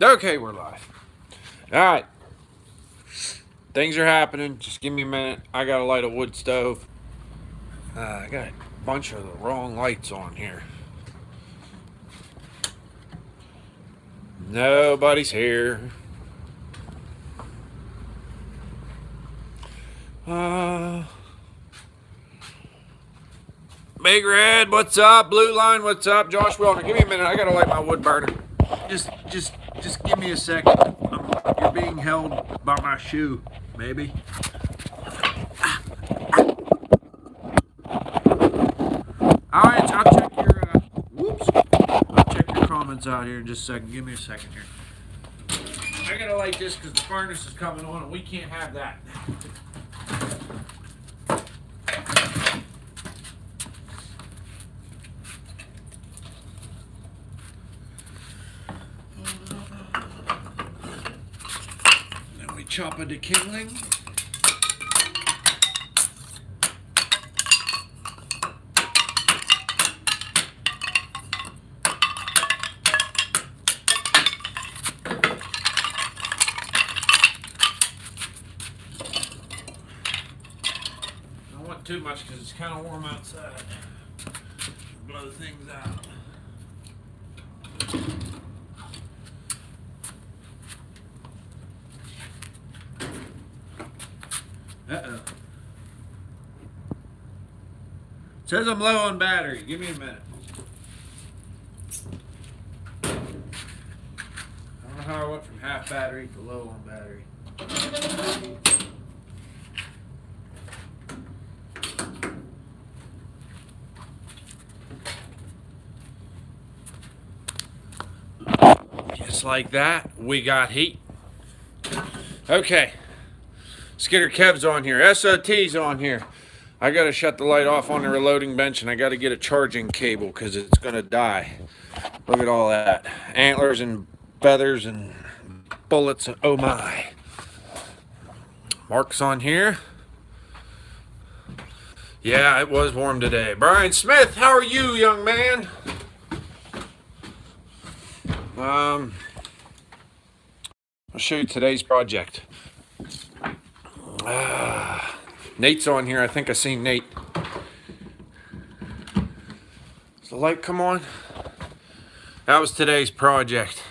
Okay, we're live. All right, things are happening. Just give me a minute. I gotta light a wood stove. I got a bunch of the wrong lights on here. Nobody's here. Uh, Big Red, what's up? Blue Line, what's up? Josh Wilder, give me a minute. I gotta light my wood burner. Just, just, just give me a second. You're being held by my shoe, maybe. All right, I'll check your. Whoops. I'll check your comments out here in just a second. Give me a second here. I gotta light this because the furnace is coming on and we can't have that. Then we chop it to kindling. Don't want too much because it's kind of warm outside. Blow things out. Uh-oh. It says I'm low on battery. Give me a minute. I don't know how I went from half battery to low on battery. Just like that, we got heat. Okay. Skidder Kev's on here. SOT's on here. I gotta shut the light off on the reloading bench and I gotta get a charging cable because it's gonna die. Look at all that. Antlers and feathers and bullets. Oh my. Mark's on here. Yeah, it was warm today. Brian Smith, how are you, young man? I'll show you today's project. Nate's on here. I think I seen Nate. Does the light come on? That was today's project.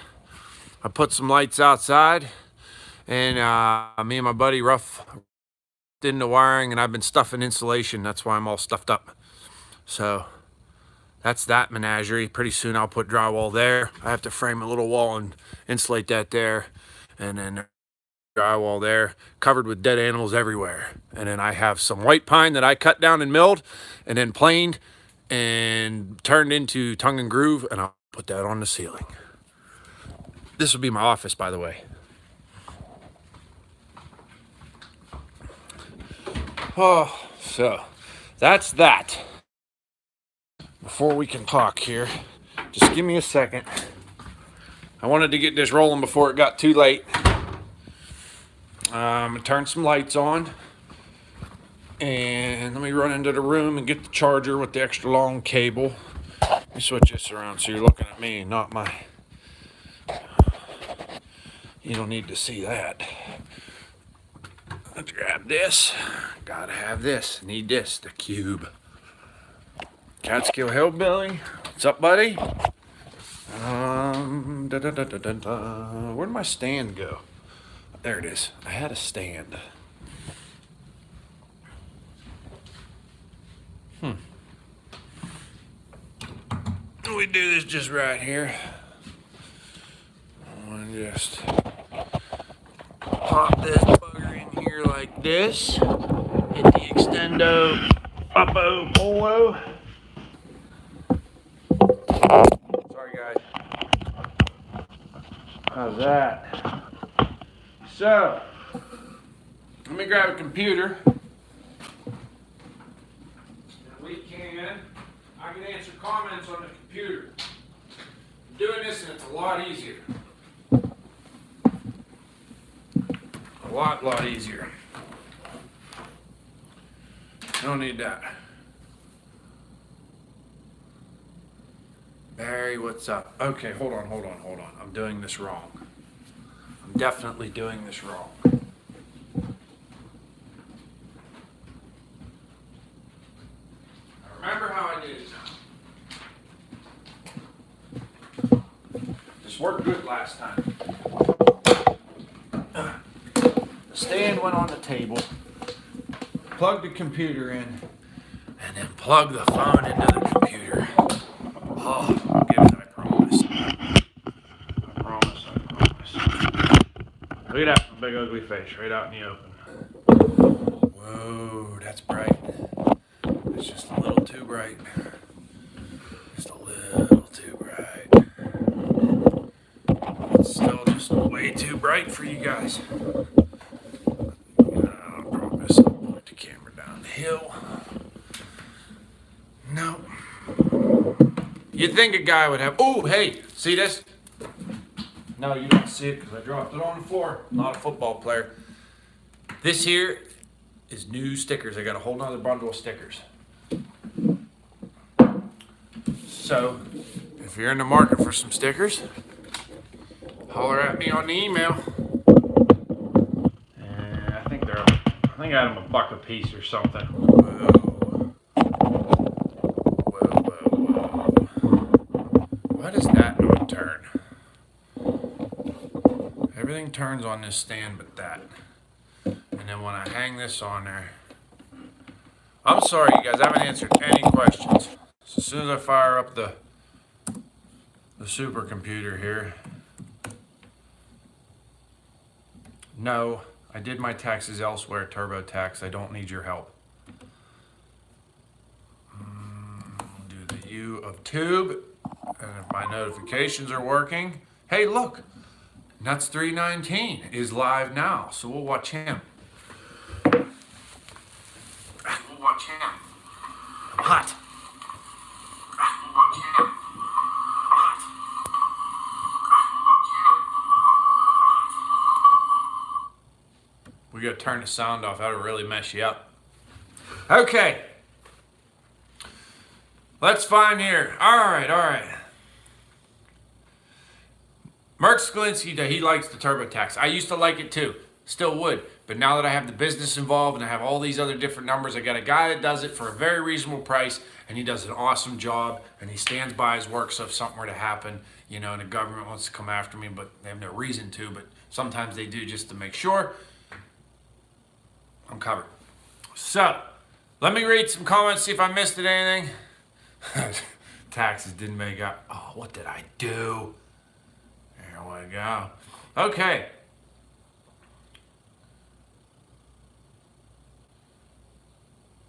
I put some lights outside, and me and my buddy roughed in the wiring, and I've been stuffing insulation. That's why I'm all stuffed up. So that's that menagerie. Pretty soon I'll put drywall there. I have to frame a little wall and insulate that there, and then drywall there, covered with dead animals everywhere. And then I have some white pine that I cut down and milled, and then planed and turned into tongue and groove, and I'll put that on the ceiling. This will be my office, by the way. Oh, so that's that. Before we can talk here, just give me a second. I wanted to get this rolling before it got too late. Turn some lights on. And let me run into the room and get the charger with the extra long cable. Let me switch this around so you're looking at me, not my... You don't need to see that. Let's grab this. Gotta have this. Need this. The cube. Catskill Hillbilly. What's up, buddy? Where'd my stand go? There it is. I had a stand. We do this just right here. And just pop this bugger in here like this. Hit the extendo uppo polo. Sorry guys. How's that? So, let me grab a computer. I can answer comments on the computer. I'm doing this and it's a lot easier. A lot easier. Don't need that. Barry, what's up? Okay, hold on. I'm doing this wrong. definitely doing this wrong. I remember how I did it now. This worked good last time. The stand went on the table. Plug the computer in, and then plug the phone into the computer. Oh, I'll give it, I promise. I promise. Look at that big ugly face right out in the open. Whoa, that's bright. It's just a little too bright. Just a little too bright. It's still just way too bright for you guys. I promise I'll point the camera down the hill. No. You'd think a guy would have. Oh, hey, see this? No, you don't see it because I dropped it on the floor. Not a football player. This here is new stickers. I got a whole nother bundle of stickers. So, if you're in the market for some stickers, holler at me on the email. And I think I got them $1 a piece or something. Whoa. Why does that not turn? Everything turns on this stand but that. And then when I hang this on there, I'm sorry you guys, I haven't answered any questions. So as soon as I fire up the supercomputer here, no, I did my taxes elsewhere, TurboTax. I don't need your help. Do the U of tube, and if my notifications are working, hey look, Nuts 319 is live now, so we'll watch him. Hot. We gotta turn the sound off. That'll really mess you up. Okay. Let's find here. All right. Mark Skalinsky, he likes the TurboTax. I used to like it too. Still would. But now that I have the business involved and I have all these other different numbers, I got a guy that does it for a very reasonable price, and he does an awesome job, and he stands by his work. So if something were to happen, and the government wants to come after me, but they have no reason to, but sometimes they do just to make sure, I'm covered. So, let me read some comments, see if I missed it anything. Taxes didn't make up. Oh, what did I do? There we go. Okay.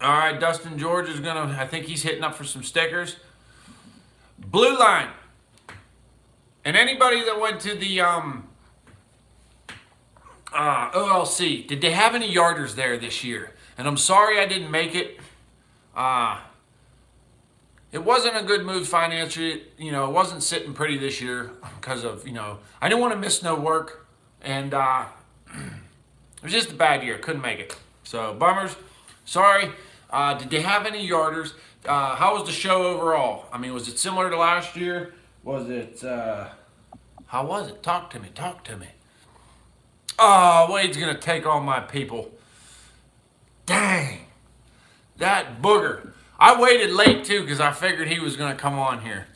All right, Dustin George is I think he's hitting up for some stickers. Blue Line. And anybody that went to the OLC, did they have any yarders there this year? And I'm sorry I didn't make it. It wasn't a good move financially. It wasn't sitting pretty this year because of, I didn't want to miss no work. And it was just a bad year. Couldn't make it. So, bummers. Sorry. Did they have any yarders? How was the show overall? I mean, was it similar to last year? Was it, how was it? Talk to me. Oh, Wade's going to take all my people. Dang. That booger. I waited late, too, because I figured he was going to come on here.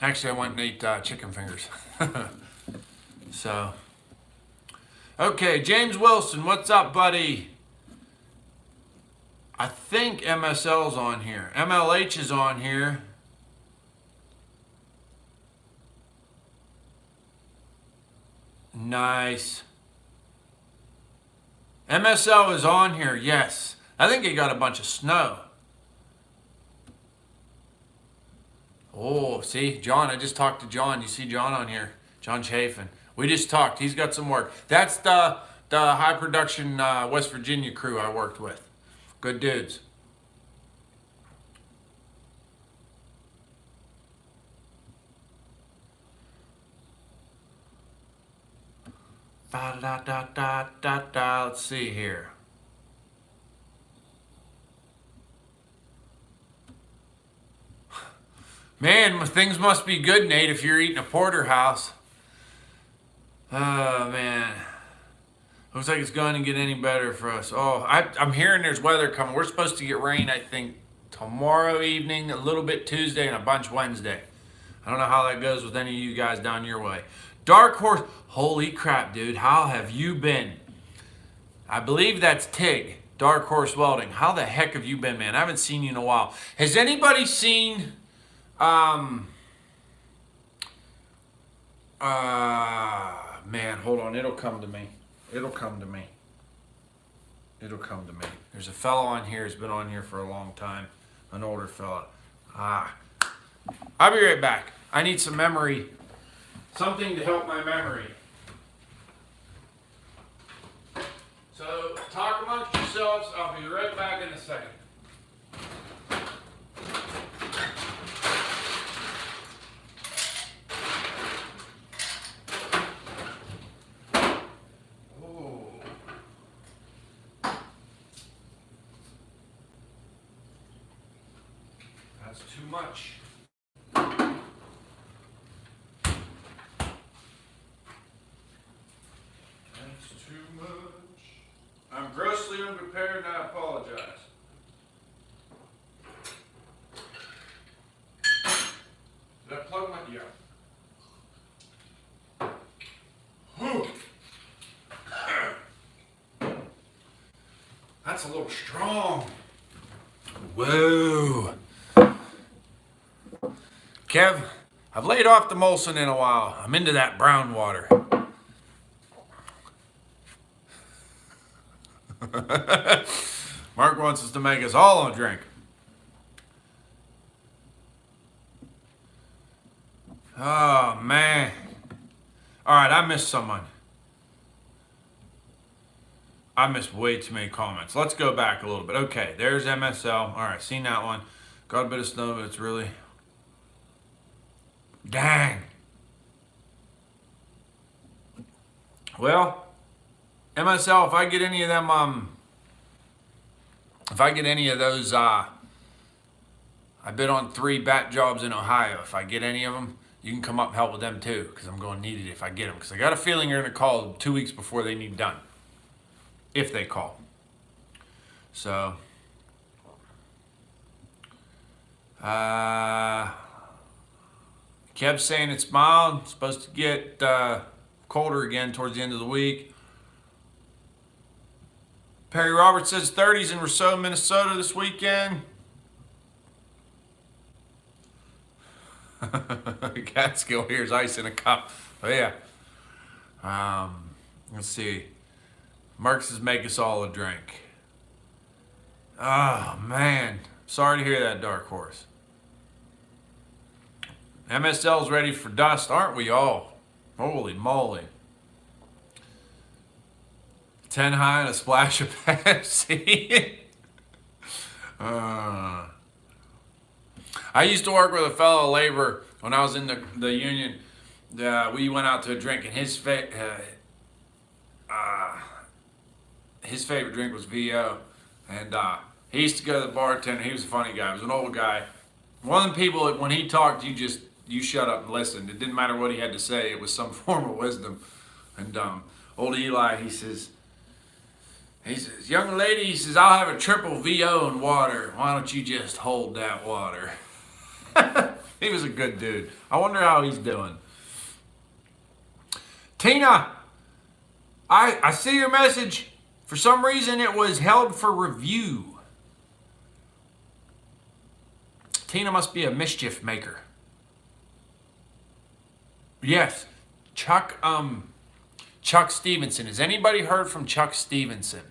Actually, I went and ate chicken fingers. So. Okay, James Wilson, what's up, buddy? I think MSL's on here. MLH is on here. Nice. MSL is on here, yes. I think he got a bunch of snow. Oh, see, John, I just talked to John. You see John on here. John Chafin. We just talked. He's got some work. That's the high production West Virginia crew I worked with. Good dudes. Let's see here. Man, things must be good, Nate, if you're eating a porterhouse. Oh, man. Looks like it's going to get any better for us. Oh, I'm hearing there's weather coming. We're supposed to get rain, I think, tomorrow evening, a little bit Tuesday, and a bunch Wednesday. I don't know how that goes with any of you guys down your way. Dark Horse. Holy crap, dude. How have you been? I believe that's Tig, Dark Horse Welding. How the heck have you been, man? I haven't seen you in a while. Has anybody seen... man, hold on. It'll come to me. It'll come to me. It'll come to me. There's a fellow on here who's been on here for a long time. An older fella. I'll be right back. I need some memory. Something to help my memory. So, talk amongst yourselves. I'll be right back in a second. That's too much. That's too much. I'm grossly unprepared and I apologize. Did I plug my... Yeah. Whew. That's a little strong. Whoa. Kev, I've laid off the Molson in a while. I'm into that brown water. Mark wants us to make us all a drink. Oh, man. All right, I missed someone. I missed way too many comments. Let's go back a little bit. Okay, there's MSL. All right, seen that one. Got a bit of snow, but it's really... Dang. Well, MSL, if I get any of them, if I get any of those, I bid on 3 bat jobs in Ohio. If I get any of them, you can come up and help with them too, because I'm going to need it if I get them. Because I got a feeling you're going to call 2 weeks before they need done. If they call. So, Kev's saying it's mild. It's supposed to get colder again towards the end of the week. Perry Roberts says 30s in Rousseau, Minnesota this weekend. Catskill here's ice in a cup. Oh yeah. Let's see. Mark says make us all a drink. Oh man. Sorry to hear that, Dark Horse. MSL's ready for dust, aren't we all? Holy moly. 10 high and a splash of Pepsi. I used to work with a fellow laborer when I was in the union. We went out to a drink, and his favorite drink was VO. And he used to go to the bartender. He was a funny guy. He was an old guy. One of the people that when he talked, you shut up and listened. It didn't matter what he had to say. It was some form of wisdom. And old Eli, he says, young lady, he says, I'll have a triple VO and water. Why don't you just hold that water? He was a good dude. I wonder how he's doing. Tina, I see your message. For some reason, it was held for review. Tina must be a mischief maker. Yes, Chuck Stevenson. Has anybody heard from Chuck Stevenson?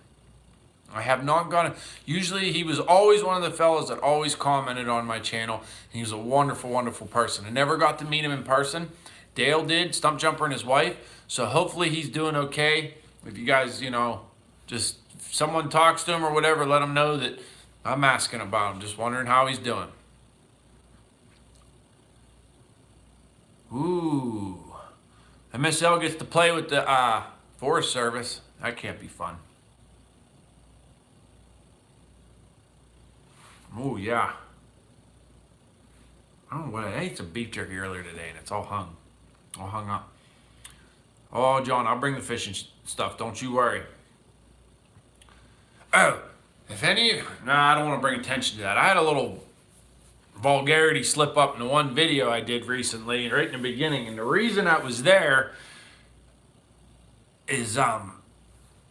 I have not gone. Usually he was always one of the fellows that always commented on my channel. He was a wonderful, wonderful person. I never got to meet him in person. Dale did, Stump Jumper and his wife. So hopefully he's doing okay. If you guys, just if someone talks to him or whatever, let him know that I'm asking about him. Just wondering how he's doing. Ooh. MSL gets to play with the Forest Service. That can't be fun. Oh, yeah. I don't know what I ate some beef jerky earlier today and it's all hung up. Oh, John, I'll bring the fishing stuff. Don't you worry. Oh, if any of you... Nah, I don't want to bring attention to that. I had a little vulgarity slip up in the one video I did recently, right in the beginning. And the reason I was there is I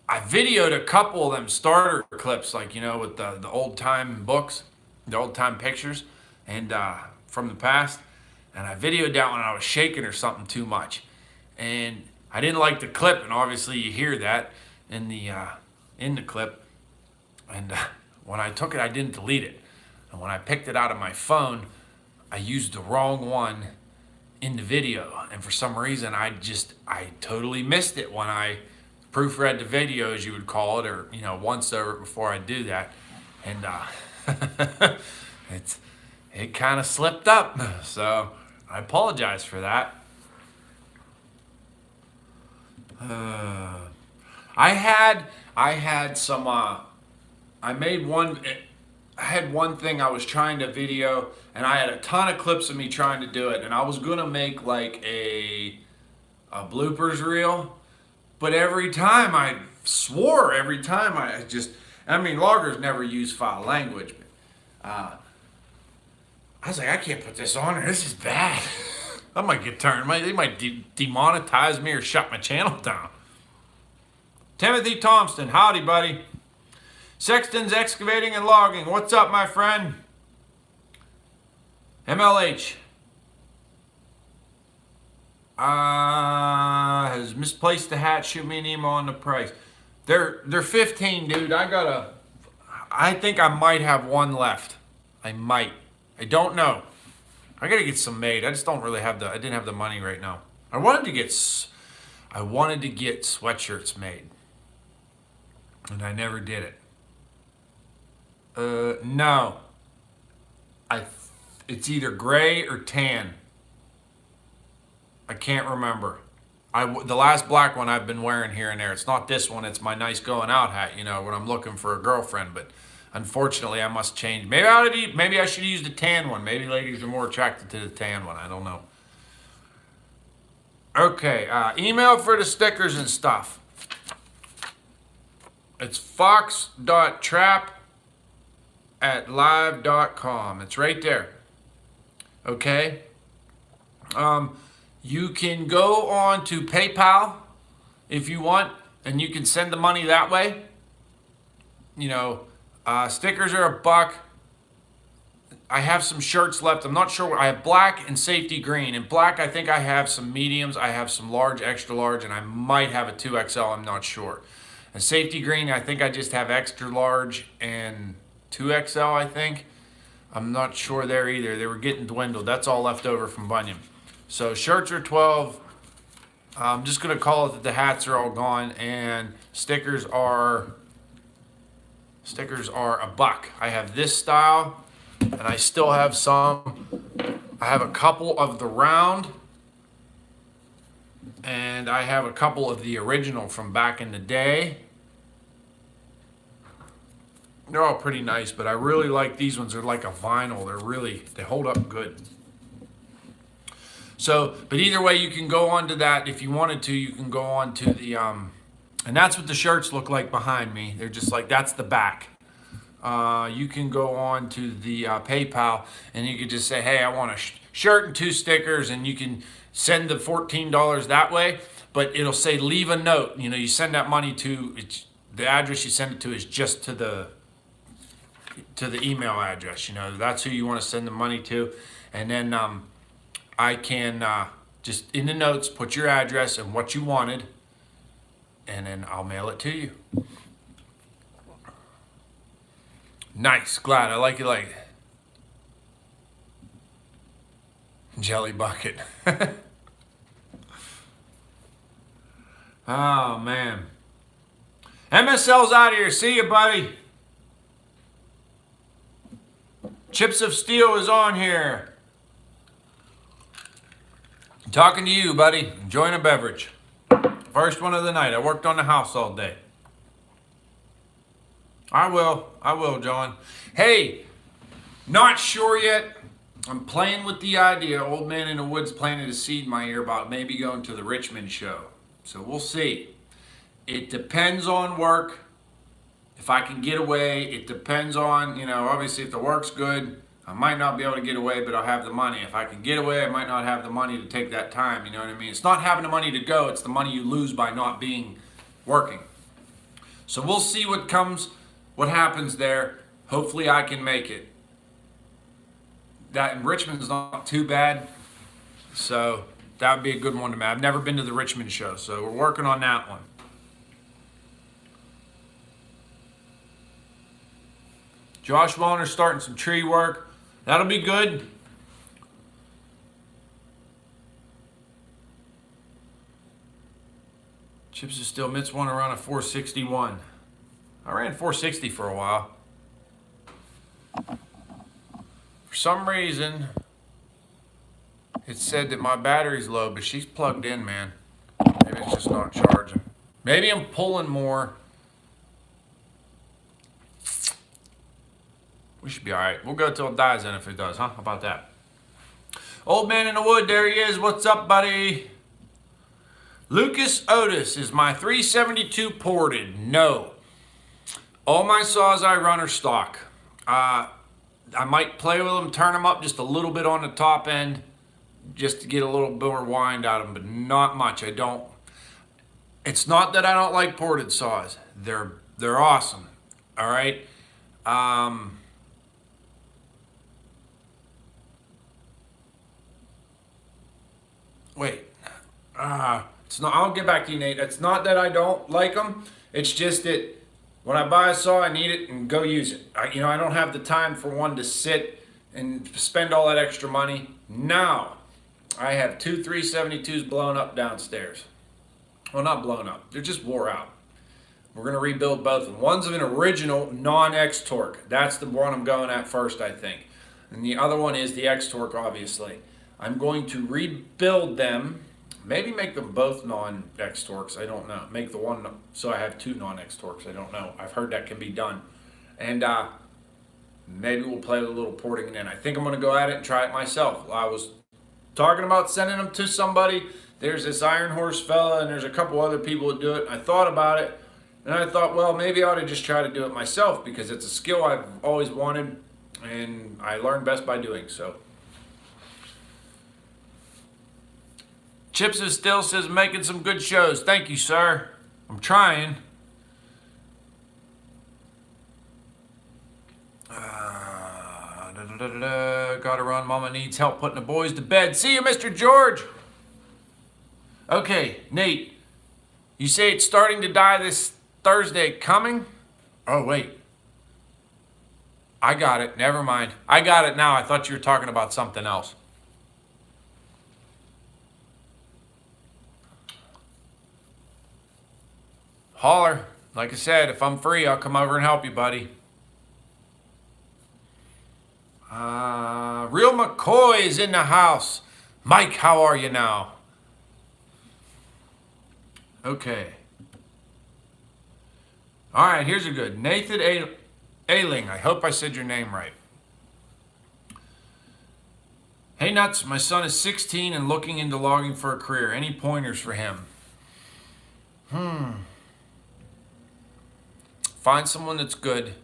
videoed a couple of them starter clips, like, you know, with the old time books, the old time pictures, and from the past. And I videoed that when I was shaking or something too much. And I didn't like the clip, and obviously you hear that in the clip. And when I took it, I didn't delete it. And when I picked it out of my phone, I used the wrong one in the video. And for some reason, I totally missed it when I proofread the video, as you would call it, or, you know, once over it before I do that. And it kind of slipped up. So I apologize for that. I had some, I had one thing I was trying to video, and I had a ton of clips of me trying to do it, and I was gonna make like a bloopers reel, but every time I swore, loggers never use foul language, but I was like, I can't put this on, this is bad. I might get turned, they might demonetize me or shut my channel down. Timothy Thompson, howdy buddy. Sexton's Excavating and Logging, what's up my friend? MLH has misplaced the hat, shoot me an email on the price. They're 15, dude. I think I might have one left. I don't know. I gotta get some made. I just don't really have I didn't have the money right now. I wanted to get sweatshirts made, and I never did it. No. It's either gray or tan. I can't remember. The last black one I've been wearing here and there. It's not this one. It's my nice going out hat, you know, when I'm looking for a girlfriend. But unfortunately, I must change. Maybe I should use the tan one. Maybe ladies are more attracted to the tan one. I don't know. Okay, email for the stickers and stuff. It's fox.trap@live.com. It's right there. Okay. You can go on to PayPal if you want, and you can send the money that way. You know, stickers are $1. I have some shirts left. I'm not sure. I have black and safety green. In black, I think I have some mediums. I have some large, extra large, and I might have a 2XL. I'm not sure. And safety green, I think I just have extra large and 2XL, I think. I'm not sure there either. They were getting dwindled. That's all left over from Bunyan. So shirts are 12. I'm just going to call it that the hats are all gone, and stickers are $1. I have this style, and I still have some. I have a couple of the round, and I have a couple of the original from back in the day. They're all pretty nice, but I really like these ones. They're like a vinyl. They hold up good. So, but either way, you can go on to that. If you wanted to, you can go on to the, and that's what the shirts look like behind me. They're just like, that's the back. You can go on to the PayPal, and you can just say, hey, I want a shirt and 2 stickers, and you can send the $14 that way, but it'll say leave a note. You know, you send that money to, the address you send it to is just to the email address. You know, that's who you want to send the money to. And then I can just in the notes put your address and what you wanted, and then I'll mail it to you. Nice, glad. I like it like jelly bucket. Oh man. MSL's out of here. See you, buddy. Chips of Steel is on here. I'm talking to you, buddy. Enjoying a beverage. First one of the night. I worked on the house all day. I will, John. Hey, not sure yet. I'm playing with the idea. Old Man in the Woods planted a seed in my ear about maybe going to the Richmond show. So we'll see. It depends on work. If I can get away, it depends on, obviously if the work's good, I might not be able to get away, but I'll have the money. If I can get away, I might not have the money to take that time, you know what I mean? It's not having the money to go, it's the money you lose by not being working. So we'll see what happens there. Hopefully I can make it. That in Richmond's not too bad, so that would be a good one to make. I've never been to the Richmond show, so we're working on that one. Josh Wallner's starting some tree work. That'll be good. Chips is still Mitts one around a 461. I ran 460 for a while. For some reason, it said that my battery's low, but she's plugged in, man. Maybe it's just not charging. Maybe I'm pulling more. We should be all right. We'll go till it dies then if it does, huh? How about that? Old man in the wood, there he is. What's up, buddy? Lucas Otis, is my 372 ported? No. All my saws I run are stock. I might play with them, turn them up just a little bit on the top end, just to get a little more wind out of them, but not much. I don't. It's not that I don't like ported saws. They're awesome. All right. Wait. It's not. I'll get back to you, Nate. It's not that I don't like them. It's just that when I buy a saw, I need it and go use it. I don't have the time for one to sit and spend all that extra money. Now, I have two 372s blown up downstairs. Well, not blown up. They're just wore out. We're going to rebuild both of them. One's an original non-X-Torque. That's the one I'm going at first, I think. And the other one is the X-Torque, obviously. I'm going to rebuild them. Maybe make them both non-X-Torques. I don't know. Make the one so I have two non-X-Torques. I don't know. I've heard that can be done. And maybe we'll play with a little porting in. I think I'm going to go at it and try it myself. I was talking about sending them to somebody. There's this Iron Horse fella, and there's a couple other people that do it. I thought about it, and I thought, well, maybe I ought to just try to do it myself because it's a skill I've always wanted, and I learn best by doing so. Chips is still says making some good shows. Thank you, sir. I'm trying. Gotta run. Mama needs help putting the boys to bed. See you, Mr. George. Okay, Nate. You say it's starting to die this Thursday coming? Oh, wait. I got it. Never mind. I got it now. I thought you were talking about something else. Holler. Like I said, if I'm free, I'll come over and help you, buddy. Real McCoy is in the house. Mike, how are you now? Okay. All right, here's a good. Nathan Ailing. I hope I said your name right. Hey, Nuts. My son is 16 and looking into logging for a career. Any pointers for him? Find someone that's good.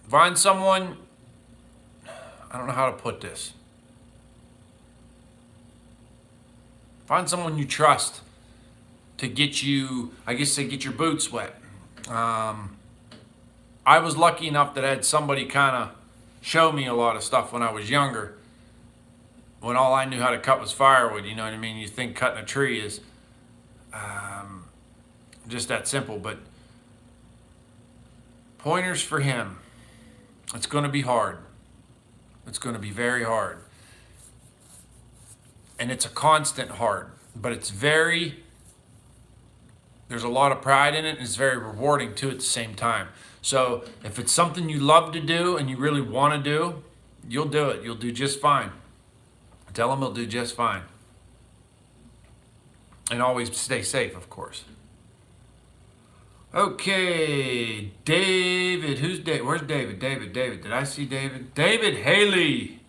Find someone, I don't know how to put this. Find someone you trust to get you, I guess they get your boots wet. I was lucky enough that I had somebody kind of show me a lot of stuff when I was younger. When all I knew how to cut was firewood, you know what I mean? You think cutting a tree is just that simple, but pointers for him. It's going to be hard. It's going to be very hard. And it's a constant hard, but there's a lot of pride in it, and it's very rewarding too at the same time. So if it's something you love to do and you really want to do, you'll do it. You'll do just fine. Tell him he'll do just fine. And always stay safe, of course. Okay, David. Who's David? Where's David? David. Did I see David? David Haley.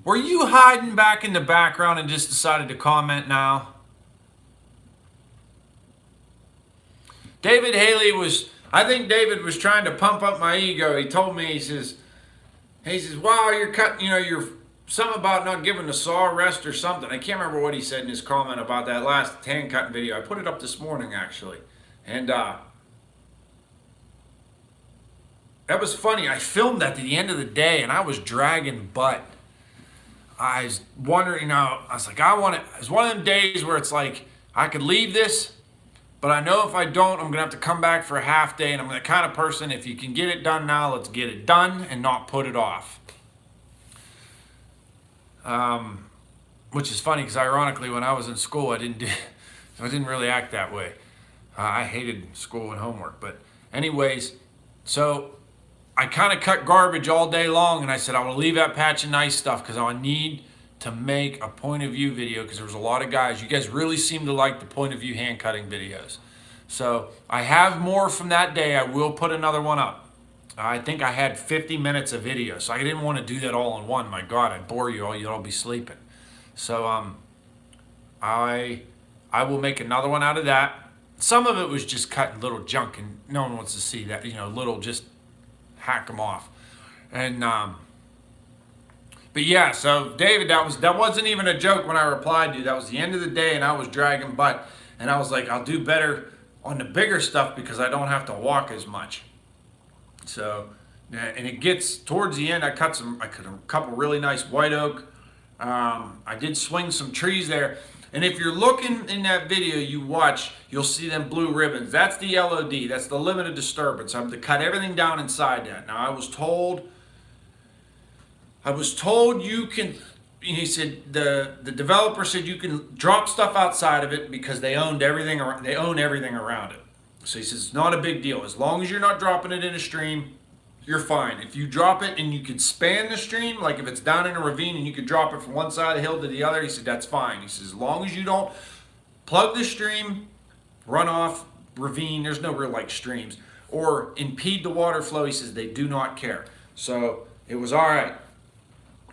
Were you hiding back in the background and just decided to comment now? David Haley was, I think David was trying to pump up my ego. He told me, he says, wow, you're cutting, you're something about not giving the saw a rest or something. I can't remember what he said in his comment about that last hand cutting video. I put it up this morning, actually. And that was funny. I filmed that at the end of the day, and I was dragging butt. I was wondering, I was like, it's one of them days where it's like, I could leave this, but I know if I don't, I'm going to have to come back for a half day, and I'm the kind of person, if you can get it done now, let's get it done and not put it off. Which is funny because ironically, when I was in school, I didn't really act that way. I hated school and homework. But anyways, so I kind of cut garbage all day long, and I said, I want to leave that patch of nice stuff because I need to make a point of view video because there was a lot of guys. You guys really seem to like the point of view hand cutting videos. So I have more from that day. I will put another one up. I think I had 50 minutes of video, so I didn't want to do that all in one. My God, I'd bore you all. You'd all be sleeping. So I will make another one out of that. Some of it was just cutting little junk, and no one wants to see that. Little, just hack them off. And but yeah, so David, that wasn't even a joke when I replied to you. That was the end of the day, and I was dragging butt, and I was like, I'll do better on the bigger stuff because I don't have to walk as much. So, and it gets towards the end. I cut a couple really nice white oak. I did swing some trees there. And if you're looking in that video you watch, you'll see them blue ribbons. That's the LOD. That's the limited disturbance. I have to cut everything down inside that. Now I was told you can, he said, the developer said you can drop stuff outside of it because they own everything around it. So he says it's not a big deal. As long as you're not dropping it in a stream, you're fine. If you drop it and you could span the stream, like if it's down in a ravine and you could drop it from one side of the hill to the other, he said that's fine. He says as long as you don't plug the stream, run off, ravine, there's no real streams, or impede the water flow, he says they do not care. So it was all right.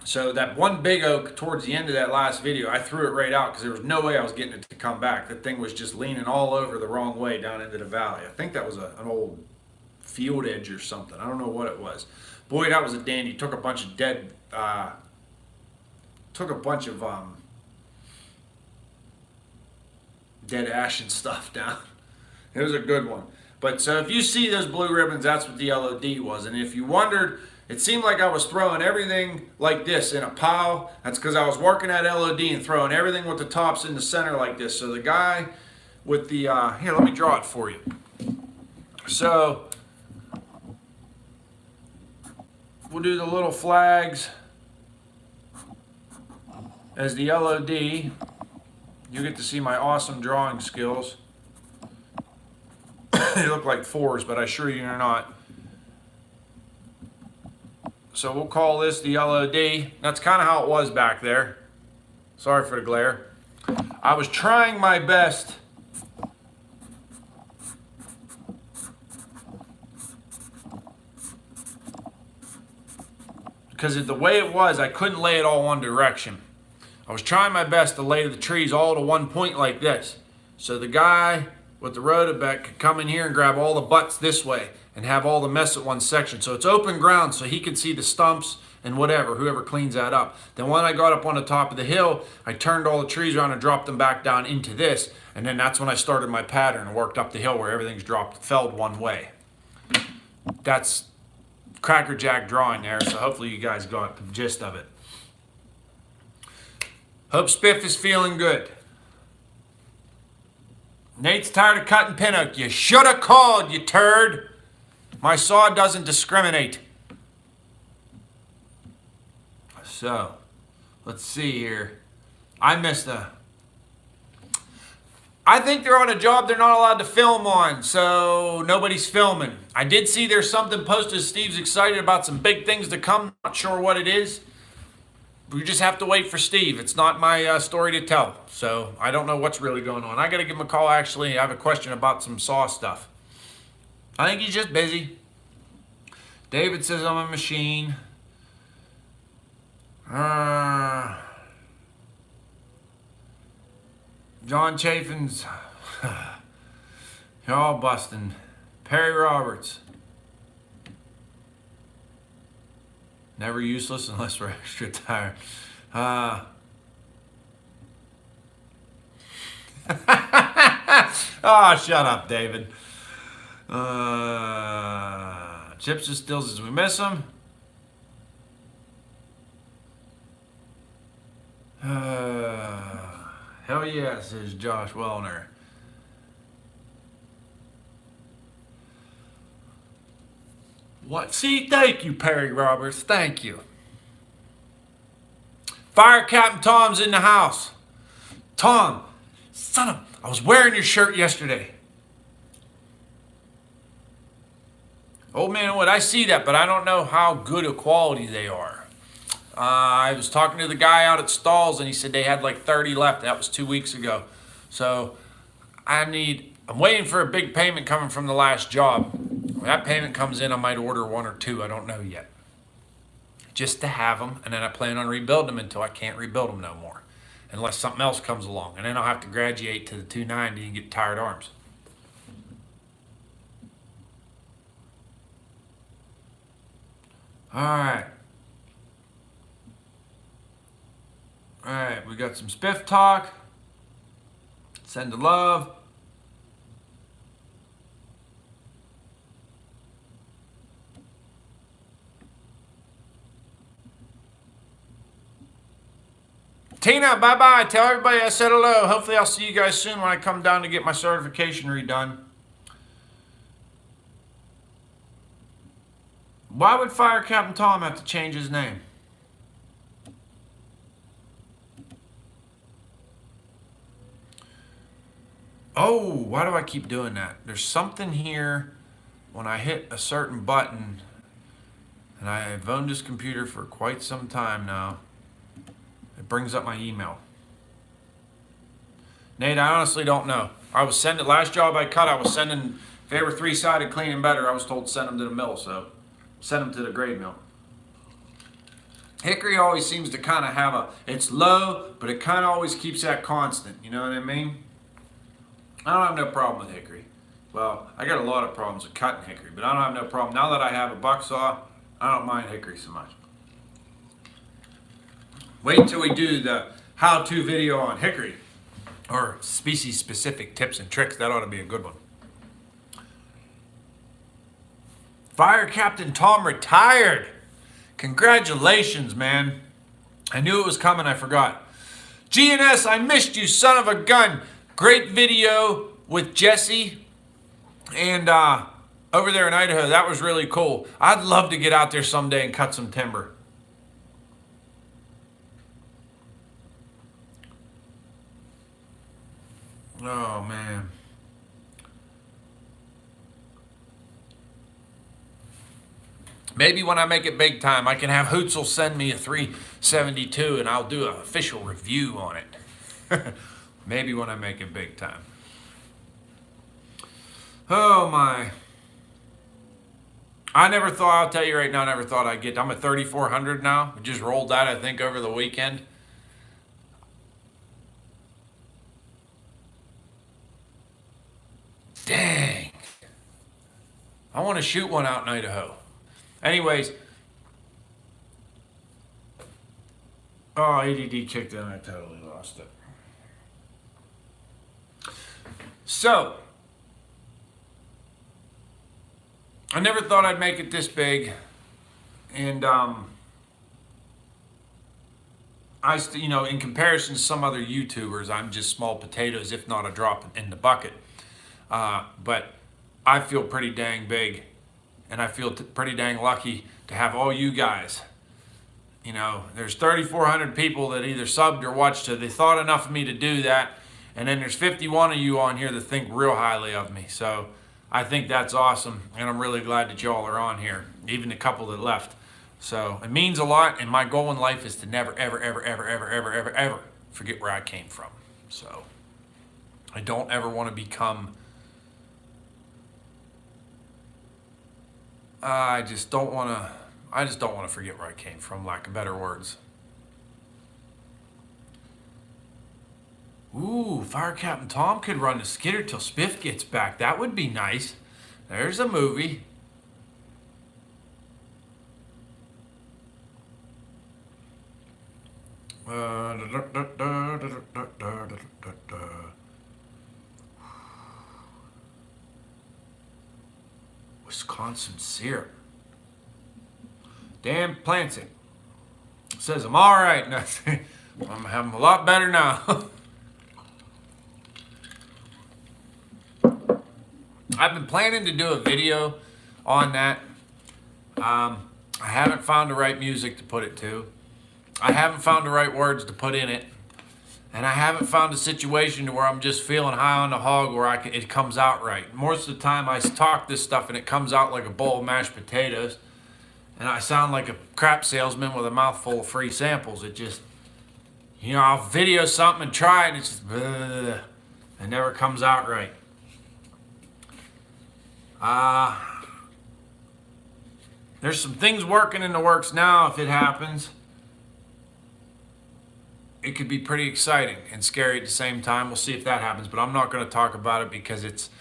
So that one big oak towards the end of that last video, I threw it right out because there was no way I was getting it to come back. That thing was just leaning all over the wrong way down into the valley. I think that was an old field edge or something. I don't know what it was. Boy, that was a dandy. Took a bunch of dead ash and stuff down. It was a good one. But so if you see those blue ribbons, that's what the LOD was. And if you wondered, it seemed like I was throwing everything like this in a pile. That's because I was working at LOD and throwing everything with the tops in the center like this. So the guy with the, here, let me draw it for you. So we'll do the little flags as the LOD. You get to see my awesome drawing skills. They look like fours, but I assure you they're not. So we'll call this the LOD. That's kind of how it was back there. Sorry for the glare. I was trying my best because the way it was, I couldn't lay it all one direction. I was trying my best to lay the trees all to one point like this. So the guy with the Rotobeck could come in here and grab all the butts this way and have all the mess at one section. So it's open ground so he can see the stumps and whoever cleans that up. Then when I got up on the top of the hill, I turned all the trees around and dropped them back down into this. And then that's when I started my pattern and worked up the hill where everything's felled one way. That's crackerjack drawing there, so hopefully you guys got the gist of it. Hope Spiff is feeling good. Nate's tired of cutting pin oak. You should have called, you turd. My saw doesn't discriminate. So, let's see here. I think they're on a job they're not allowed to film on, so nobody's filming. I did see there's something posted. Steve's excited about some big things to come. Not sure what it is. We just have to wait for Steve. It's not my story to tell, so I don't know what's really going on. I got to give him a call, actually. I have a question about some saw stuff. I think he's just busy. David says I'm a machine. John Chafin's. You're all busting. Perry Roberts. Never useless unless we're extra tired. Oh, shut up, David. Chips and Stills as we miss him. Hell yeah, says Josh Wellner. What? See, thank you, Perry Roberts. Thank you. Fire Captain Tom's in the house. Tom, son of... I was wearing your shirt yesterday. Old man Wood, I see that, but I don't know how good a quality they are. I was talking to the guy out at Stalls, and he said they had like 30 left. That was 2 weeks ago. So I'm waiting for a big payment coming from the last job. When that payment comes in, I might order 1 or 2. I don't know yet. Just to have them, and then I plan on rebuilding them until I can't rebuild them no more. Unless something else comes along. And then I'll have to graduate to the 290 and get tired arms. Alright. Alright, we got some spiff talk. Send the love. Tina, bye-bye. Tell everybody I said hello. Hopefully I'll see you guys soon when I come down to get my certification redone. Why would Fire Captain Tom have to change his name? Oh, why do I keep doing that? There's something here when I hit a certain button, and I've owned this computer for quite some time now. It brings up my email. Nate, I honestly don't know. I was sending, last job I cut, I was sending, if they were 3-sided clean and better, I was told to send them to the mill, so send them to the grade mill. Hickory always seems to kind of have it's low, but it kind of always keeps that constant, you know what I mean? I don't have no problem with hickory. Well, I got a lot of problems with cutting hickory, but I don't have no problem. Now that I have a buck saw, I don't mind hickory so much. Wait till we do the how-to video on hickory, or species-specific tips and tricks. That ought to be a good one. Fire Captain Tom retired. Congratulations, man. I knew it was coming, I forgot. GNS, I missed you, son of a gun. Great video with Jesse and over there in Idaho. That was really cool. I'd love to get out there someday and cut some timber. Oh, man. Maybe when I make it big time, I can have Hootzel send me a 372 and I'll do an official review on it. Maybe when I make it big time. Oh, my. I never thought, I'll tell you right now, I never thought I'd get, I'm at 3,400 now. I just rolled that, I think, over the weekend. Dang. I want to shoot one out in Idaho. Anyways. Oh, ADD kicked in. I totally lost it. So, I never thought I'd make it this big. And, you know, in comparison to some other YouTubers, I'm just small potatoes, if not a drop in the bucket. But I feel pretty dang big, and I feel pretty dang lucky to have all you guys. You know, there's 3,400 people that either subbed or watched it. They thought enough of me to do that, and then there's 51 of you on here that think real highly of me. So I think that's awesome, and I'm really glad that y'all are on here, even the couple that left. So it means a lot, and my goal in life is to never, ever, ever, ever, ever, ever, ever, ever forget where I came from. So I don't ever want to become... I just don't want to forget where I came from, lack of better words. Ooh, Fire Captain Tom could run the skidder till Spiff gets back. That would be nice. There's a movie. Wisconsin syrup. Dan Plancing says I'm all right. I'm having a lot better now. I've been planning to do a video on that. I haven't found the right music to put it to. I haven't found the right words to put in it. And I haven't found a situation where I'm just feeling high on the hog where it comes out right. Most of the time I talk this stuff and it comes out like a bowl of mashed potatoes. And I sound like a crap salesman with a mouthful of free samples. It just, I'll video something and try it and it's just, bleh, it never comes out right. There's some things working in the works now if it happens. It could be pretty exciting and scary at the same time. We'll see if that happens, but I'm not going to talk about it because it's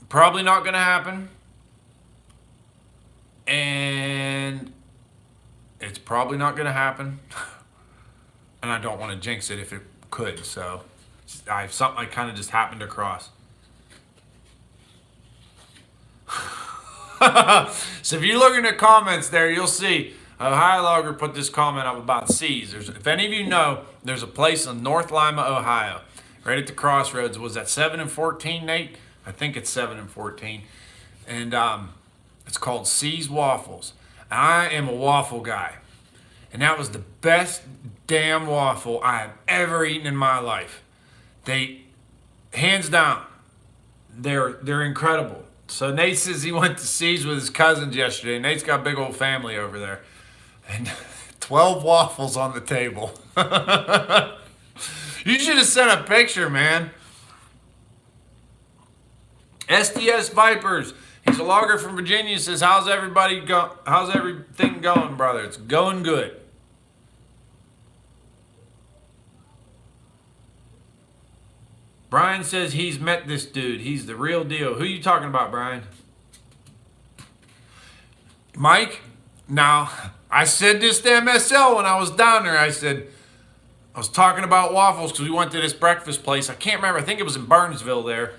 probably not going to happen. And it's probably not going to happen. And I don't want to jinx it if it could, so I have something I kind of just happened across. So if you look in the comments there, you'll see Ohio Logger put this comment up about Seas. If any of you know, there's a place in North Lima, Ohio, right at the crossroads. Was that 7 and 14, Nate? I think it's 7 and 14. And it's called Seas Waffles. I am a waffle guy. And that was the best damn waffle I have ever eaten in my life. They, hands down, they're incredible. So Nate says he went to Seas with his cousins yesterday. Nate's got a big old family over there. And 12 waffles on the table. You should have sent a picture, man. SDS Vipers. He's a logger from Virginia. Says, how's everything going, brother? It's going good. Brian says he's met this dude. He's the real deal. Who you talking about, Brian? Mike? Now, I said this to MSL when I was down there. I was talking about waffles because we went to this breakfast place. I can't remember. I think it was in Burnsville there.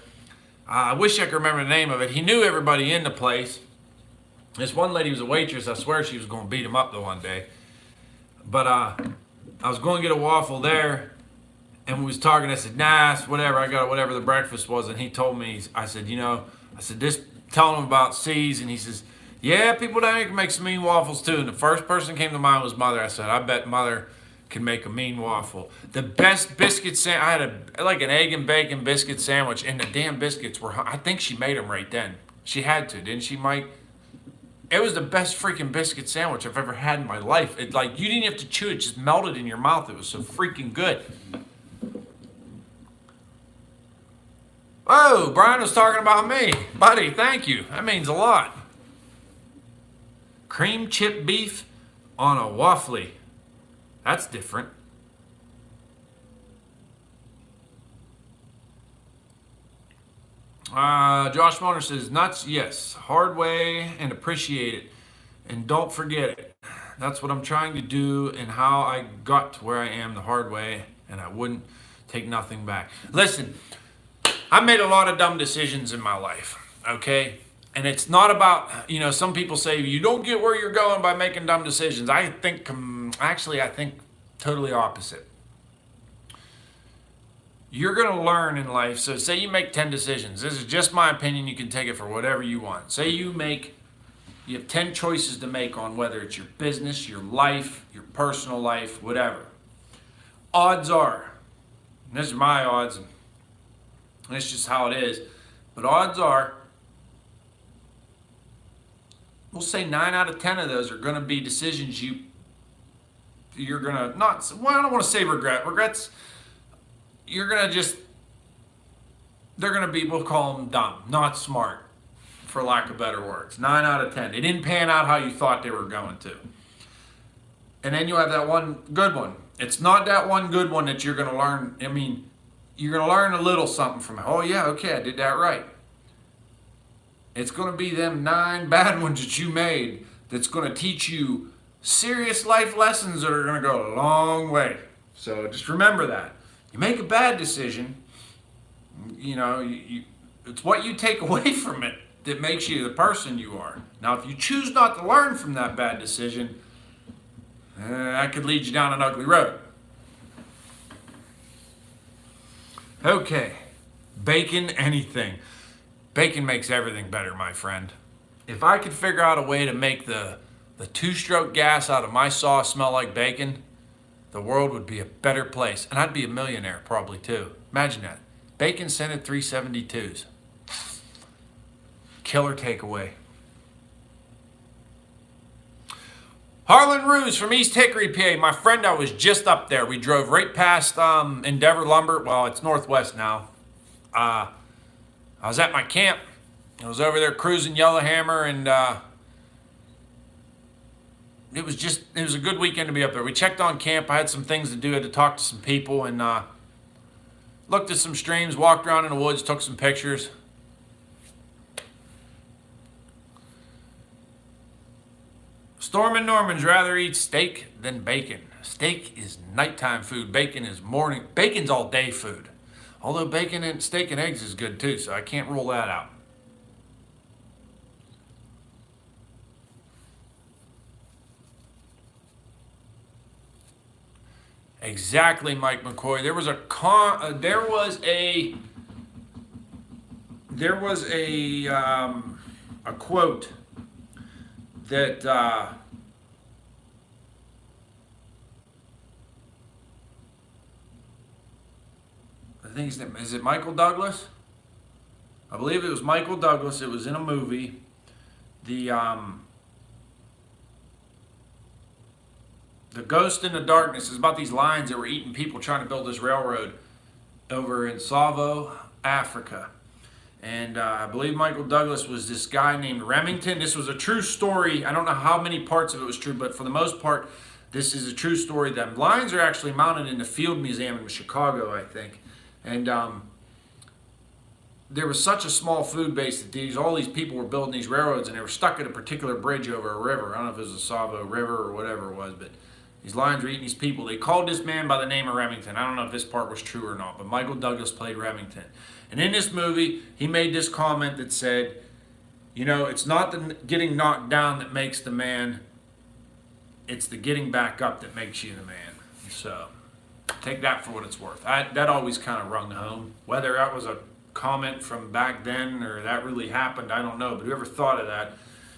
I wish I could remember the name of it. He knew everybody in the place. This one lady was a waitress. I swear she was going to beat him up the one day. But I was going to get a waffle there. And we was talking, I said, nah, it's whatever. I got whatever the breakfast was. And he told me, I said, this, telling him about Seas. And he says, yeah, people down here can make some mean waffles too. And the first person that came to mind was Mother. I said, I bet Mother can make a mean waffle. The best biscuit sandwich, I had like an egg and bacon biscuit sandwich. And the damn biscuits were, I think she made them right then. She had to, didn't she, Mike? It was the best freaking biscuit sandwich I've ever had in my life. It, like, you didn't have to chew it, just melted in your mouth. It was so freaking good. Oh, Brian was talking about me. Buddy, thank you. That means a lot. Cream chip beef on a waffly. That's different. Josh Moner says, nuts, yes. Hard way and appreciate it. And don't forget it. That's what I'm trying to do and how I got to where I am the hard way. And I wouldn't take nothing back. Listen. I made a lot of dumb decisions in my life, okay? And it's not about, some people say you don't get where you're going by making dumb decisions. I think totally opposite. You're going to learn in life. So say you make 10 decisions. This is just my opinion. You can take it for whatever you want. Say you have 10 choices to make on whether it's your business, your life, your personal life, whatever. Odds are, and this is my odds, and it's just how it is. But odds are, we'll say 9 out of 10 of those are going to be decisions you're going to not, well, I don't want to say regret. Regrets, you're going to just, they're going to be, we'll call them dumb, not smart, for lack of better words. 9 out of 10. They didn't pan out how you thought they were going to. And then you have that one good one. It's not that one good one that you're going to learn. I mean, you're going to learn a little something from it. Oh, yeah, okay, I did that right. It's going to be them 9 bad ones that you made that's going to teach you serious life lessons that are going to go a long way. So just remember that. You make a bad decision, it's what you take away from it that makes you the person you are. Now, if you choose not to learn from that bad decision, that could lead you down an ugly road. Okay, bacon anything. Bacon makes everything better, my friend. If I could figure out a way to make the 2-stroke gas out of my sauce smell like bacon, the world would be a better place. And I'd be a millionaire probably too. Imagine that. Bacon scented 372s. Killer takeaway. Harlan Ruse from East Hickory, PA. My friend, I was just up there. We drove right past Endeavor Lumber. Well, it's Northwest now. I was at my camp. I was over there cruising Yellowhammer, and it was a good weekend to be up there. We checked on camp. I had some things to do. I had to talk to some people, and looked at some streams, walked around in the woods, took some pictures. Storm and Norman's rather eat steak than bacon. Steak is nighttime food. Bacon is morning. Bacon's all day food. Although bacon and steak and eggs is good too, so I can't rule that out. Exactly, Mike McCoy. There was a quote that I think is it Michael Douglas? I believe it was Michael Douglas. It was in a movie. The Ghost in the Darkness is about these lions that were eating people trying to build this railroad over in Tsavo, Africa. And I believe Michael Douglas was this guy named Remington. This was a true story. I don't know how many parts of it was true, but for the most part, this is a true story. The lions are actually mounted in the Field Museum in Chicago, I think. And there was such a small food base that all these people were building these railroads, and they were stuck at a particular bridge over a river. I don't know if it was the Tsavo River or whatever it was, but these lions were eating these people. They called this man by the name of Remington. I don't know if this part was true or not, but Michael Douglas played Remington. And in this movie, he made this comment that said, it's not the getting knocked down that makes the man, it's the getting back up that makes you the man. So take that for what it's worth. That always kind of rung home. Whether that was a comment from back then or that really happened, I don't know. But whoever thought of that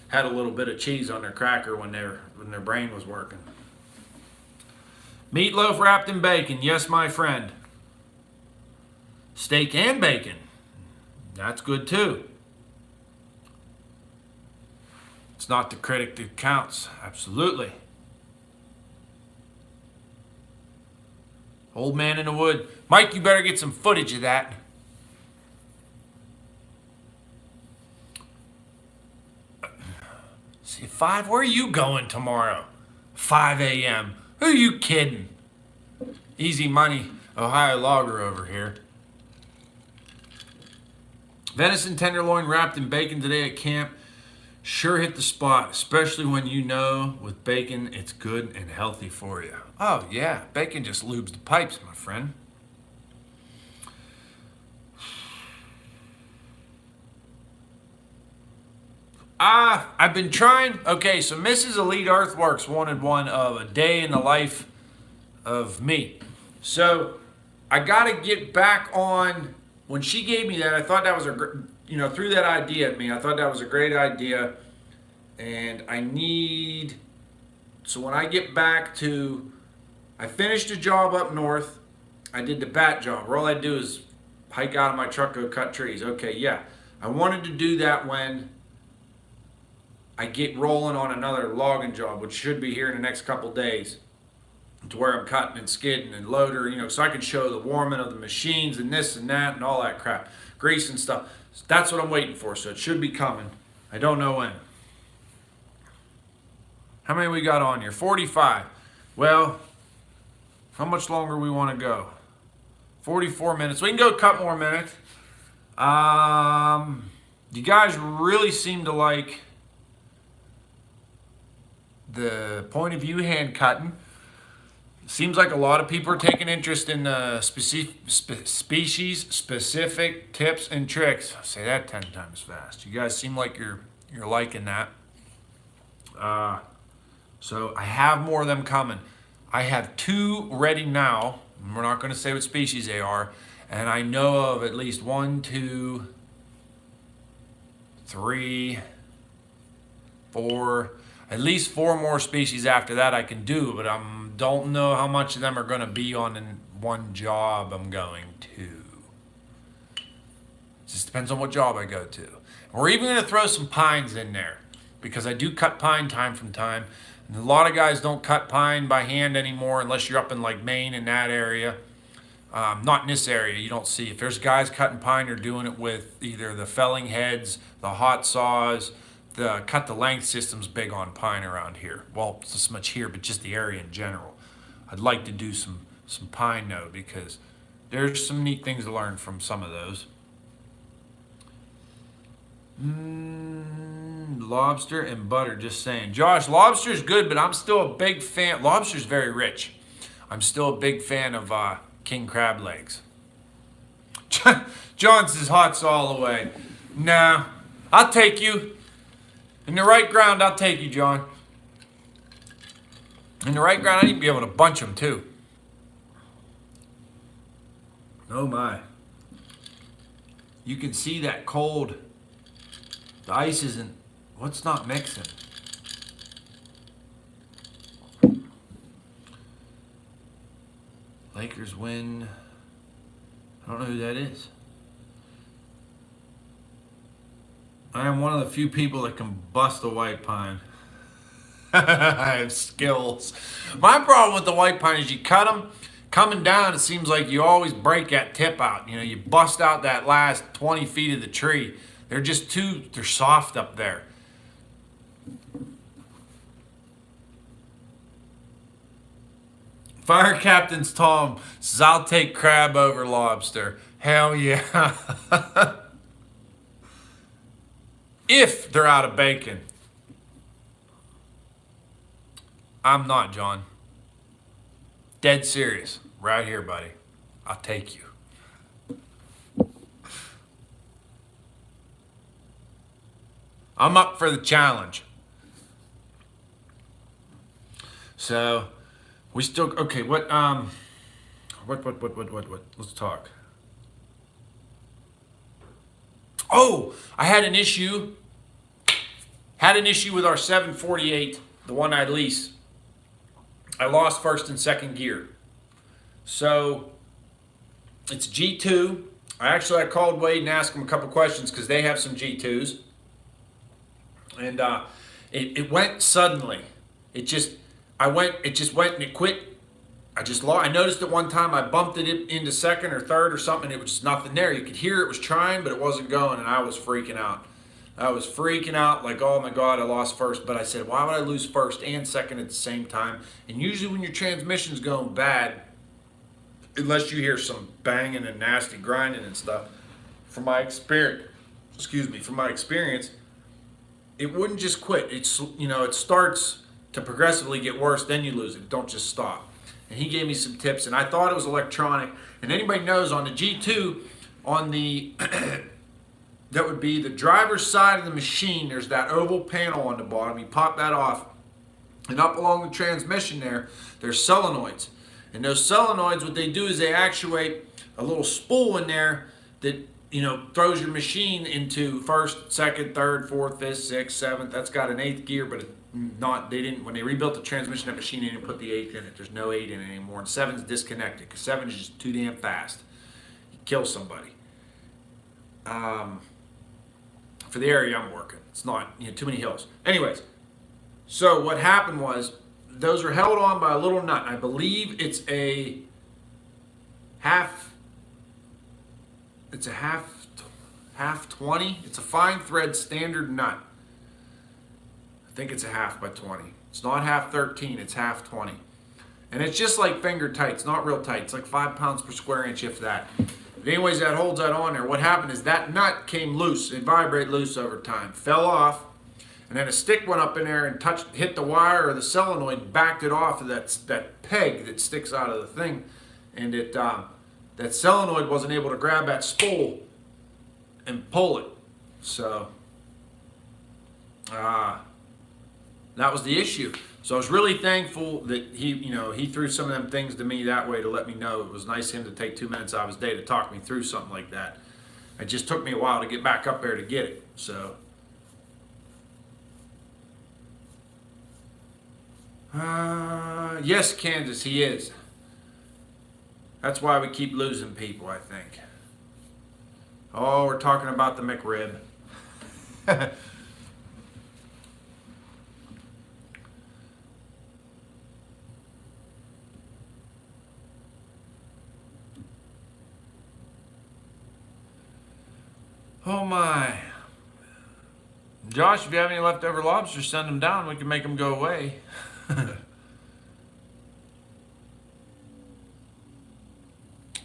had a little bit of cheese on their cracker when their brain was working. Meatloaf wrapped in bacon. Yes, my friend. Steak and bacon. That's good too. It's not the critic that counts. Absolutely. Old Man in the Wood. Mike, you better get some footage of that. See, 5, where are you going tomorrow? 5 a.m. Who are you kidding? Easy money, Ohio logger over here. Venison tenderloin wrapped in bacon today at camp. Sure hit the spot, especially when with bacon it's good and healthy for you. Oh yeah, bacon just lubes the pipes, my friend. I've been trying. Okay, so Mrs. Elite Earthworks wanted one of a day in the life of me. So I got to get back on. When she gave me that, I thought that was threw that idea at me. I thought that was a great idea. And so when I get back I finished a job up north. I did the bat job, where all I do is hike out of my truck, go cut trees. Okay, yeah. I wanted to do that when I get rolling on another logging job, which should be here in the next couple days, to where I'm cutting and skidding and loader, so I can show the warming of the machines and this and that and all that crap, grease and stuff. So that's what I'm waiting for, so it should be coming. I don't know when. How many we got on here? 45. Well, How much longer we want to go? 44 minutes. We can go a couple more minutes. You guys really seem to like the point of view hand cutting. Seems like a lot of people are taking interest in species specific tips and tricks. I'll say that 10 times fast. You guys seem like you're liking that. So I have more of them coming. I have 2 ready now. We're not going to say what species they are. And I know of at least 1, 2, 3, 4, at least 4 more species after that I can do, but I don't know how much of them are going to be on one job I'm going to. It just depends on what job I go to. We're even going to throw some pines in there because I do cut pine time from time. And a lot of guys don't cut pine by hand anymore unless you're up in like Maine in that area. Not in this area, you don't see. If there's guys cutting pine, they're doing it with either the felling heads, the hot saws, the cut to length system's big on pine around here. Well, not so much here, but just the area in general. I'd like to do some pine though, because there's some neat things to learn from some of those. Lobster and butter, just saying. Josh, lobster's good, but I'm still a big fan. Lobster's very rich. I'm still a big fan of king crab legs. John says hot's all the way. Nah, I'll take you. In the right ground, I'll take you, John. In the right ground, I'd even be able to bunch them too. Oh my. You can see that cold. The ice isn't, what's not mixing? Lakers win. I don't know who that is. I am one of the few people that can bust a white pine. I have skills. My problem with the white pine is you cut them, coming down, it seems like you always break that tip out. You know, you bust out that last 20 feet of the tree. They're just they're soft up there. Fire Captain's Tom says, I'll take crab over lobster. Hell yeah. If they're out of bacon. I'm not, John. Dead serious. Right here, buddy. I'll take you. I'm up for the challenge. So, we still, okay, what, let's talk. Oh, I had an issue with our 748, the one I lease. I lost first and second gear. So, it's G2. I called Wade and asked him a couple questions because they have some G2s. And it went suddenly. It just went and it quit. I noticed at one time I bumped it into second or third or something, and it was just nothing there. You could hear it was trying, but it wasn't going, and I was freaking out. Like, oh my God, I lost first. But I said, why would I lose first and second at the same time? And usually when your transmission's going bad, unless you hear some banging and nasty grinding and stuff, from my experience, it wouldn't just quit. It starts to progressively get worse, then you lose it. Don't just stop. And he gave me some tips, and I thought it was electronic. And anybody knows on the G2, on the that would be the driver's side of the machine, there's that oval panel on the bottom. You pop that off, and up along the transmission there's solenoids. And those solenoids, what they do is they actuate a little spool in there that throws your machine into first, second, third, fourth, fifth, sixth, seventh. That's got an 8th gear, but when they rebuilt the transmission, that machine, they didn't put the 8th in it. There's no 8 in it anymore. And 7's disconnected because 7 is just too damn fast. You kill somebody. For the area I'm working, it's not too many hills. Anyways, so what happened was those are held on by a little nut. I believe it's a half 20. It's a fine thread standard nut. I think it's a half by 20. It's not half 13, it's half 20. And it's just like finger tight. It's not real tight. It's like 5 pounds per square inch, if that. But anyways, that holds that on there. What happened is that nut came loose. It vibrated loose over time. Fell off. And then a stick went up in there and hit the wire or the solenoid, backed it off of that peg that sticks out of the thing. And that solenoid wasn't able to grab that spool and pull it. So that was the issue. So I was really thankful that he threw some of them things to me that way to let me know. It was nice of him to take 2 minutes out of his day to talk me through something like that. It just took me a while to get back up there to get it. So yes, Kansas, he is. That's why we keep losing people, I think. Oh, we're talking about the McRib. Oh my. Josh, if you have any leftover lobsters, send them down. We can make them go away.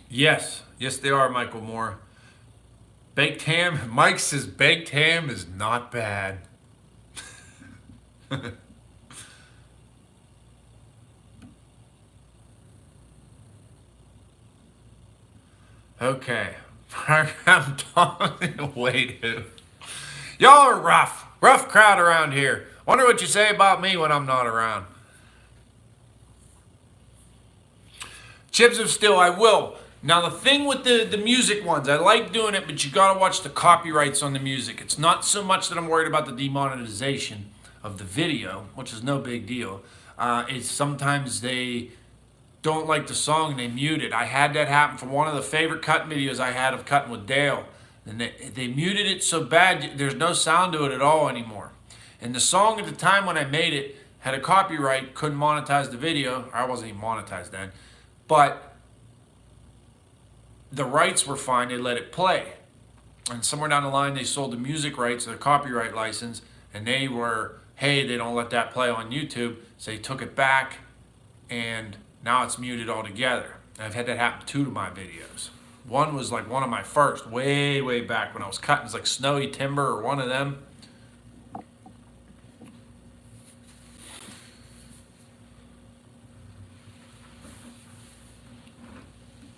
Yes, they are, Michael Moore. Baked ham. Mike says baked ham is not bad. Okay. I'm talking. Wait, who? Y'all are rough. Rough crowd around here. Wonder what you say about me when I'm not around. Chips of Steel, I will. Now the thing with the music ones, I like doing it, but you gotta watch the copyrights on the music. It's not so much that I'm worried about the demonetization of the video, which is no big deal. It's sometimes they don't like the song and they mute it. I had that happen for one of the favorite cutting videos I had of cutting with Dale. And they muted it so bad, there's no sound to it at all anymore. And the song at the time when I made it had a copyright, couldn't monetize the video. I wasn't even monetized then. But the rights were fine, they let it play. And somewhere down the line, they sold the music rights, the copyright license, and they were, hey, they don't let that play on YouTube. So they took it back, and now it's muted altogether. I've had that happen to 2 of my videos. One was like one of my first, way, way back when I was cutting. It's like Snowy Timber or one of them.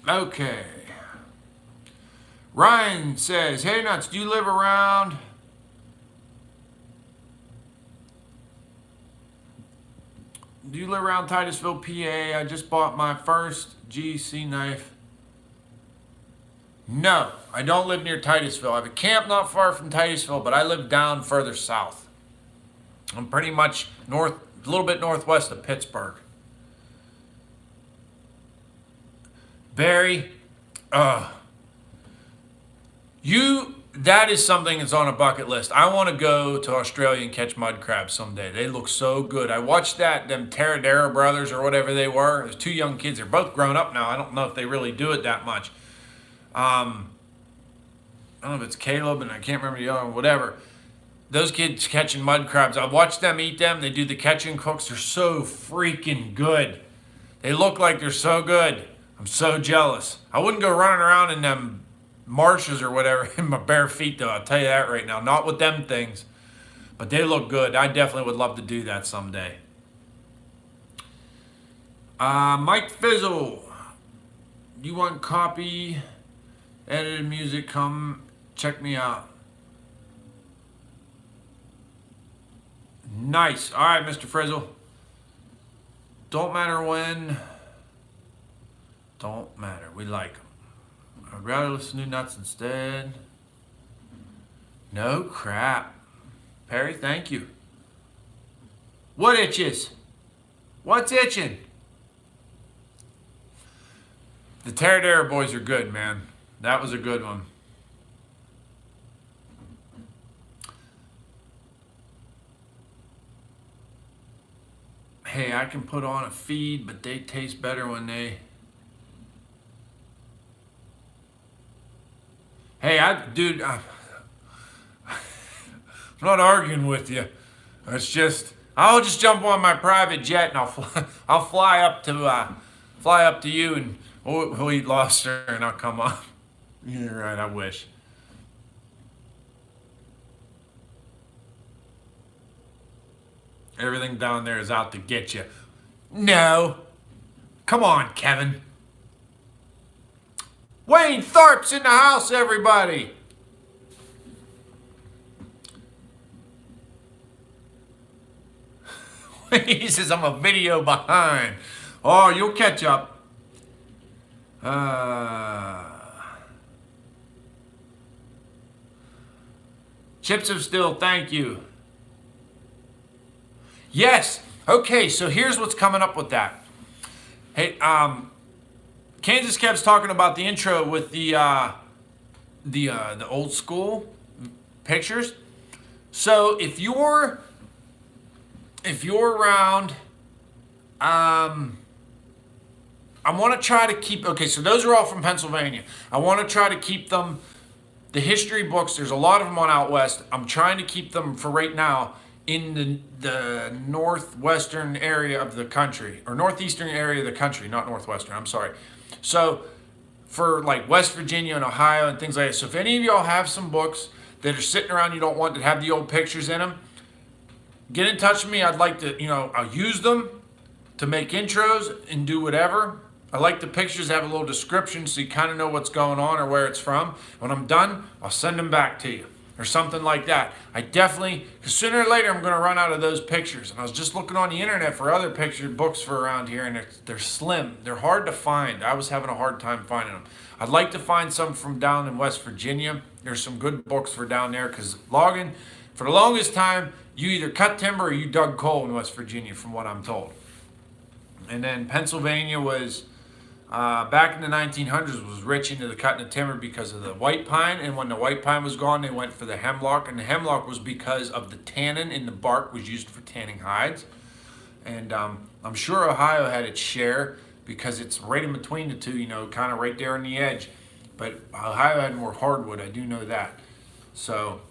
Okay. Ryan says, hey Nuts, do you live around? Do you live around Titusville, PA? I just bought my first GC knife. No, I don't live near Titusville. I have a camp not far from Titusville, but I live down further south. I'm pretty much north, a little bit northwest of Pittsburgh. Barry, that is something that's on a bucket list. I want to go to Australia and catch mud crabs someday. They look so good. I watched them Taradera brothers or whatever they were. There's 2 young kids. They're both grown up now. I don't know if they really do it that much. I don't know if it's Caleb and I can't remember the other one, whatever. Those kids catching mud crabs. I watched them eat them. They do the catch and cooks. They're so freaking good. They look like they're so good. I'm so jealous. I wouldn't go running around in them marshes or whatever in my bare feet though. I'll tell you that right now. Not with them things. But they look good. I definitely would love to do that someday. Mike Fizzle. You want copy, edited music? Come check me out. Nice. All right, Mr. Frizzle. Don't matter when. Don't matter. We like them. I'd rather listen to Nuts instead. No crap. Perry, thank you. What itches? What's itching? The Taradera boys are good, man. That was a good one. Hey, I can put on a feed, but they taste better when they... Hey, dude, I'm not arguing with you. It's just, I'll just jump on my private jet and I'll fly up to you and we'll eat lobster and I'll come up. You're right. I wish. Everything down there is out to get you. No. Come on, Kevin. Wayne Tharp's in the house, everybody. He says I'm a video behind. Oh, you'll catch up. Chips of Steel, thank you. Yes. Okay, so here's what's coming up with that. Hey, Kansas Kev's talking about the intro with the old school pictures. So if you're around, I want to try to keep. Okay, so those are all from Pennsylvania. I want to try to keep them. The history books, there's a lot of them on out west. I'm trying to keep them for right now in the northwestern area of the country, or northeastern area of the country, not northwestern, I'm sorry. So for like West Virginia and Ohio and things like that. So if any of y'all have some books that are sitting around you don't want that have the old pictures in them, get in touch with me. I'd like to, I'll use them to make intros and do whatever. I like the pictures to have a little description so you kind of know what's going on or where it's from. When I'm done, I'll send them back to you or something like that. I definitely, because sooner or later I'm going to run out of those pictures. And I was just looking on the internet for other picture books for around here, and they're slim. They're hard to find. I was having a hard time finding them. I'd like to find some from down in West Virginia. There's some good books for down there because logging, for the longest time, you either cut timber or you dug coal in West Virginia, from what I'm told. And then Pennsylvania was, back in the 1900s, was rich into the cutting of timber because of the white pine. And when the white pine was gone, they went for the hemlock. And the hemlock was because of the tannin in the bark was used for tanning hides. And I'm sure Ohio had its share because it's right in between the two, kind of right there on the edge. But Ohio had more hardwood, I do know that. So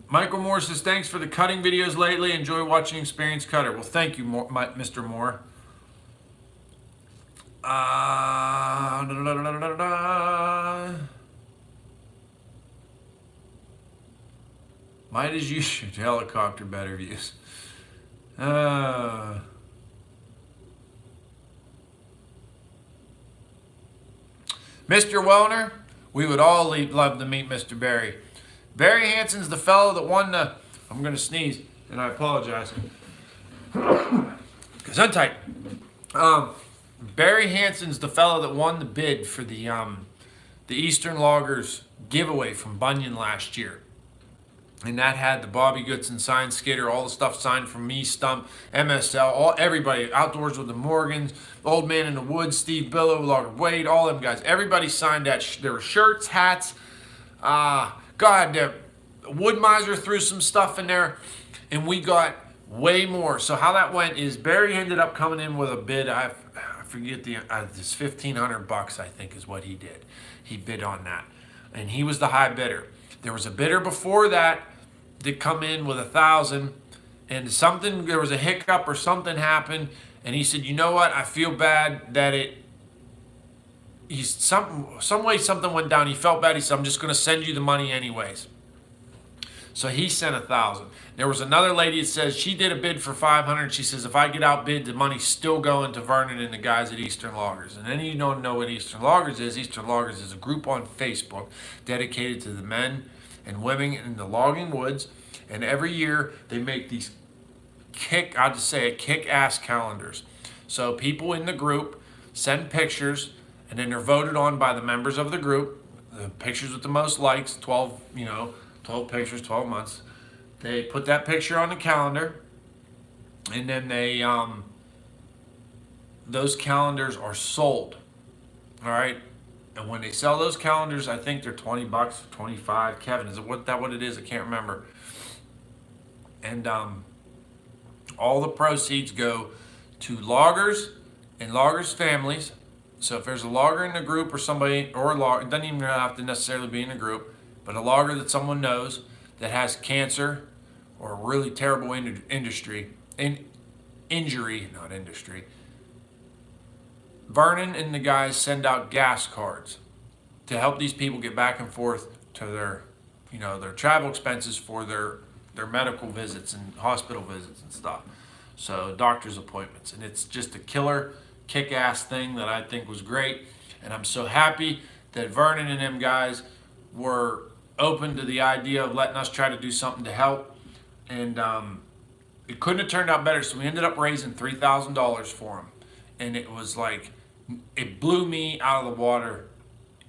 Michael Moore says, thanks for the cutting videos lately. Enjoy watching Experienced Cutter. Well, thank you, Mr. Moore. Might as you shoot helicopter better views. Mr. Wellner, we would all love to meet Mr. Barry. Barry Hansen's the fellow that won the, I'm going to sneeze, and I apologize. Gesundheit. Barry Hansen's the fellow that won the bid for the Eastern Loggers giveaway from Bunyan last year. And that had the Bobby Goodson signed skidder, all the stuff signed from me, Stump, MSL, everybody, Outdoors with the Morgans, Old Man in the Woods, Steve Billow, Logger Wade, all them guys. Everybody signed that. There were shirts, hats. Wood Miser threw some stuff in there, and we got way more. So how that went is Barry ended up coming in with a bid. I forget it's $1,500, I think, is what he did. He bid on that, and he was the high bidder. There was a bidder before that come in with 1,000, and there was a hiccup or something happened, and he said, you know what? I feel bad that some way something went down. He felt bad. He said, I'm just going to send you the money anyways. So he sent 1,000. There was another lady that says she did a bid for 500. She says, if I get outbid, the money's still going to Vernon and the guys at Eastern Loggers. And then you don't know what Eastern Loggers is. Eastern Loggers is a group on Facebook dedicated to the men and women in the logging woods. And every year they make these kick-ass calendars. So people in the group send pictures, and then they're voted on by the members of the group. The pictures with the most likes, 12 pictures, 12 months. They put that picture on the calendar, and then those calendars are sold. All right. And when they sell those calendars, I think they're $20, 25. Kevin, is it what it is? I can't remember. And all the proceeds go to loggers and loggers' families. So if there's a logger in the group or somebody, or a logger, it doesn't even have to necessarily be in a group, but a logger that someone knows that has cancer or a really terrible injury, not industry, Vernon and the guys send out gas cards to help these people get back and forth to their travel expenses for their medical visits and hospital visits and stuff. So doctor's appointments, and it's just a killer, kick-ass thing that I think was great. And I'm so happy that Vernon and them guys were open to the idea of letting us try to do something to help. And it couldn't have turned out better. So we ended up raising $3,000 for them, and it was like, it blew me out of the water.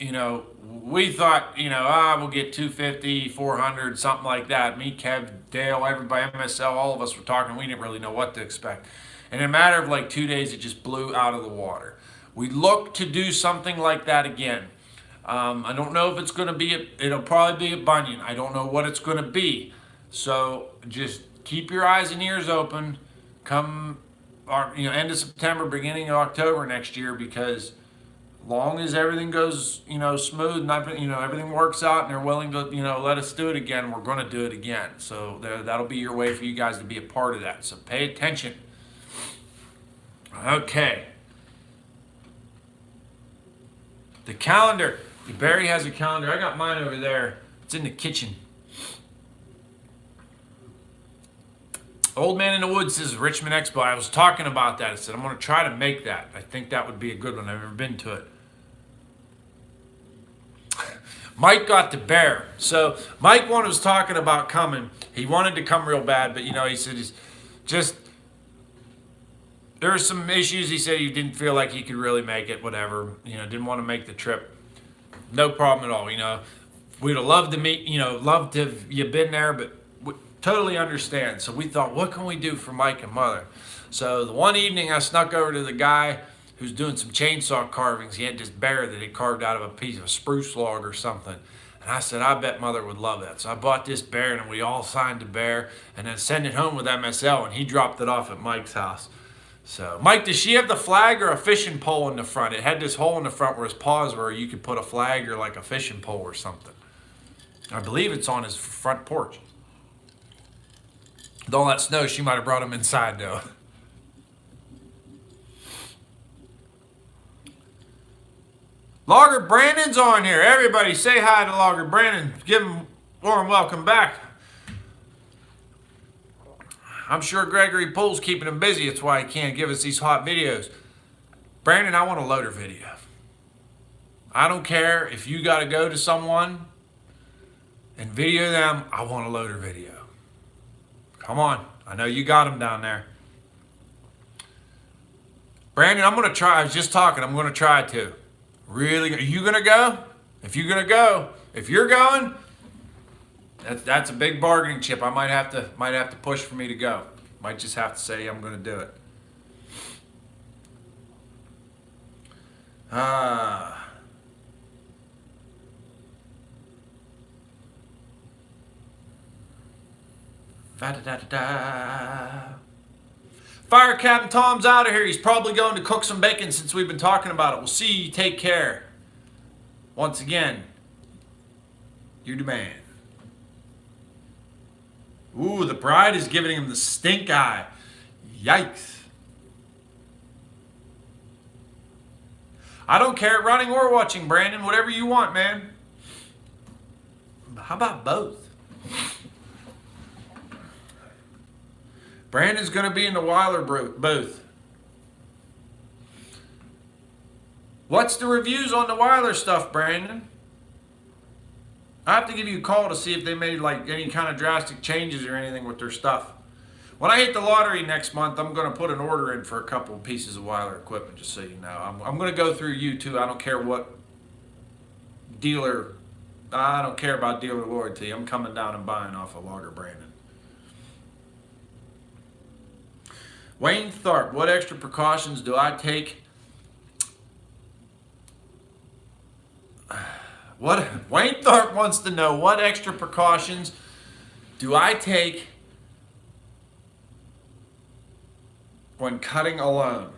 We thought, we'll get 250, 400, something like that. Me, Kev, Dale, everybody, MSL, all of us were talking. We didn't really know what to expect. And in a matter of like 2 days, it just blew out of the water. We look to do something like that again. I don't know if it's going to be, it'll probably be a bunion. I don't know what it's going to be. So just keep your eyes and ears open come end of September, beginning of October next year, because long as everything goes, smooth and everything works out and they're willing to, let us do it again, we're going to do it again. So that'll be your way for you guys to be a part of that. So pay attention. Okay. The calendar. Barry has a calendar. I got mine over there. It's in the kitchen. Old Man in the Woods says Richmond Expo. I was talking about that. I said I'm going to try to make that. I think that would be a good one. I've never been to it. Mike got the bear. So Mike was talking about coming. He wanted to come real bad, but he said he's just, there were some issues. He said he didn't feel like he could really make it, whatever. Didn't want to make the trip. No problem at all. We'd have loved to meet, loved to have you been there, but we totally understand. So we thought, what can we do for Mike and Mother? So the one evening I snuck over to the guy who's doing some chainsaw carvings. He had this bear that he carved out of a piece of a spruce log or something. And I said, I bet Mother would love that. So I bought this bear, and we all signed the bear and then sent it home with MSL, and he dropped it off at Mike's house. So, Mike, does she have the flag or a fishing pole in the front? It had this hole in the front where his paws were. You could put a flag or like a fishing pole or something. I believe it's on his front porch. With all that snow, she might have brought him inside, though. Logger Brandon's on here. Everybody say hi to Logger Brandon. Give him a warm welcome back. I'm sure Gregory Poole's keeping him busy. That's why he can't give us these hot videos. Brandon, I want a loader video. I don't care if you got to go to someone and video them. I want a loader video. Come on. I know you got them down there. Brandon, I'm going to try. I was just talking. I'm going to try to. Really? Are you going to go? If you're going to go, if you're going, that's a big bargaining chip. I might have to push for me to go. Might just have to say I'm going to do it. Fire Captain Tom's out of here. He's probably going to cook some bacon since we've been talking about it. We'll see you. Take care. Once again, you're the man. Ooh, the bride is giving him the stink eye. Yikes. I don't care, running or watching, Brandon. Whatever you want, man. How about both? Brandon's going to be in the Weiler booth. What's the reviews on the Weiler stuff, Brandon? I have to give you a call to see if they made like any kind of drastic changes or anything with their stuff. When I hit the lottery next month, I'm going to put an order in for a couple of pieces of Weiler equipment, just so you know. I'm going to go through you too. I don't care what dealer. I don't care about dealer loyalty. I'm coming down and buying off of Logger Brandon. Wayne Tharp, what extra precautions do I take? Wayne Tharp wants to know, what extra precautions do I take when cutting alone?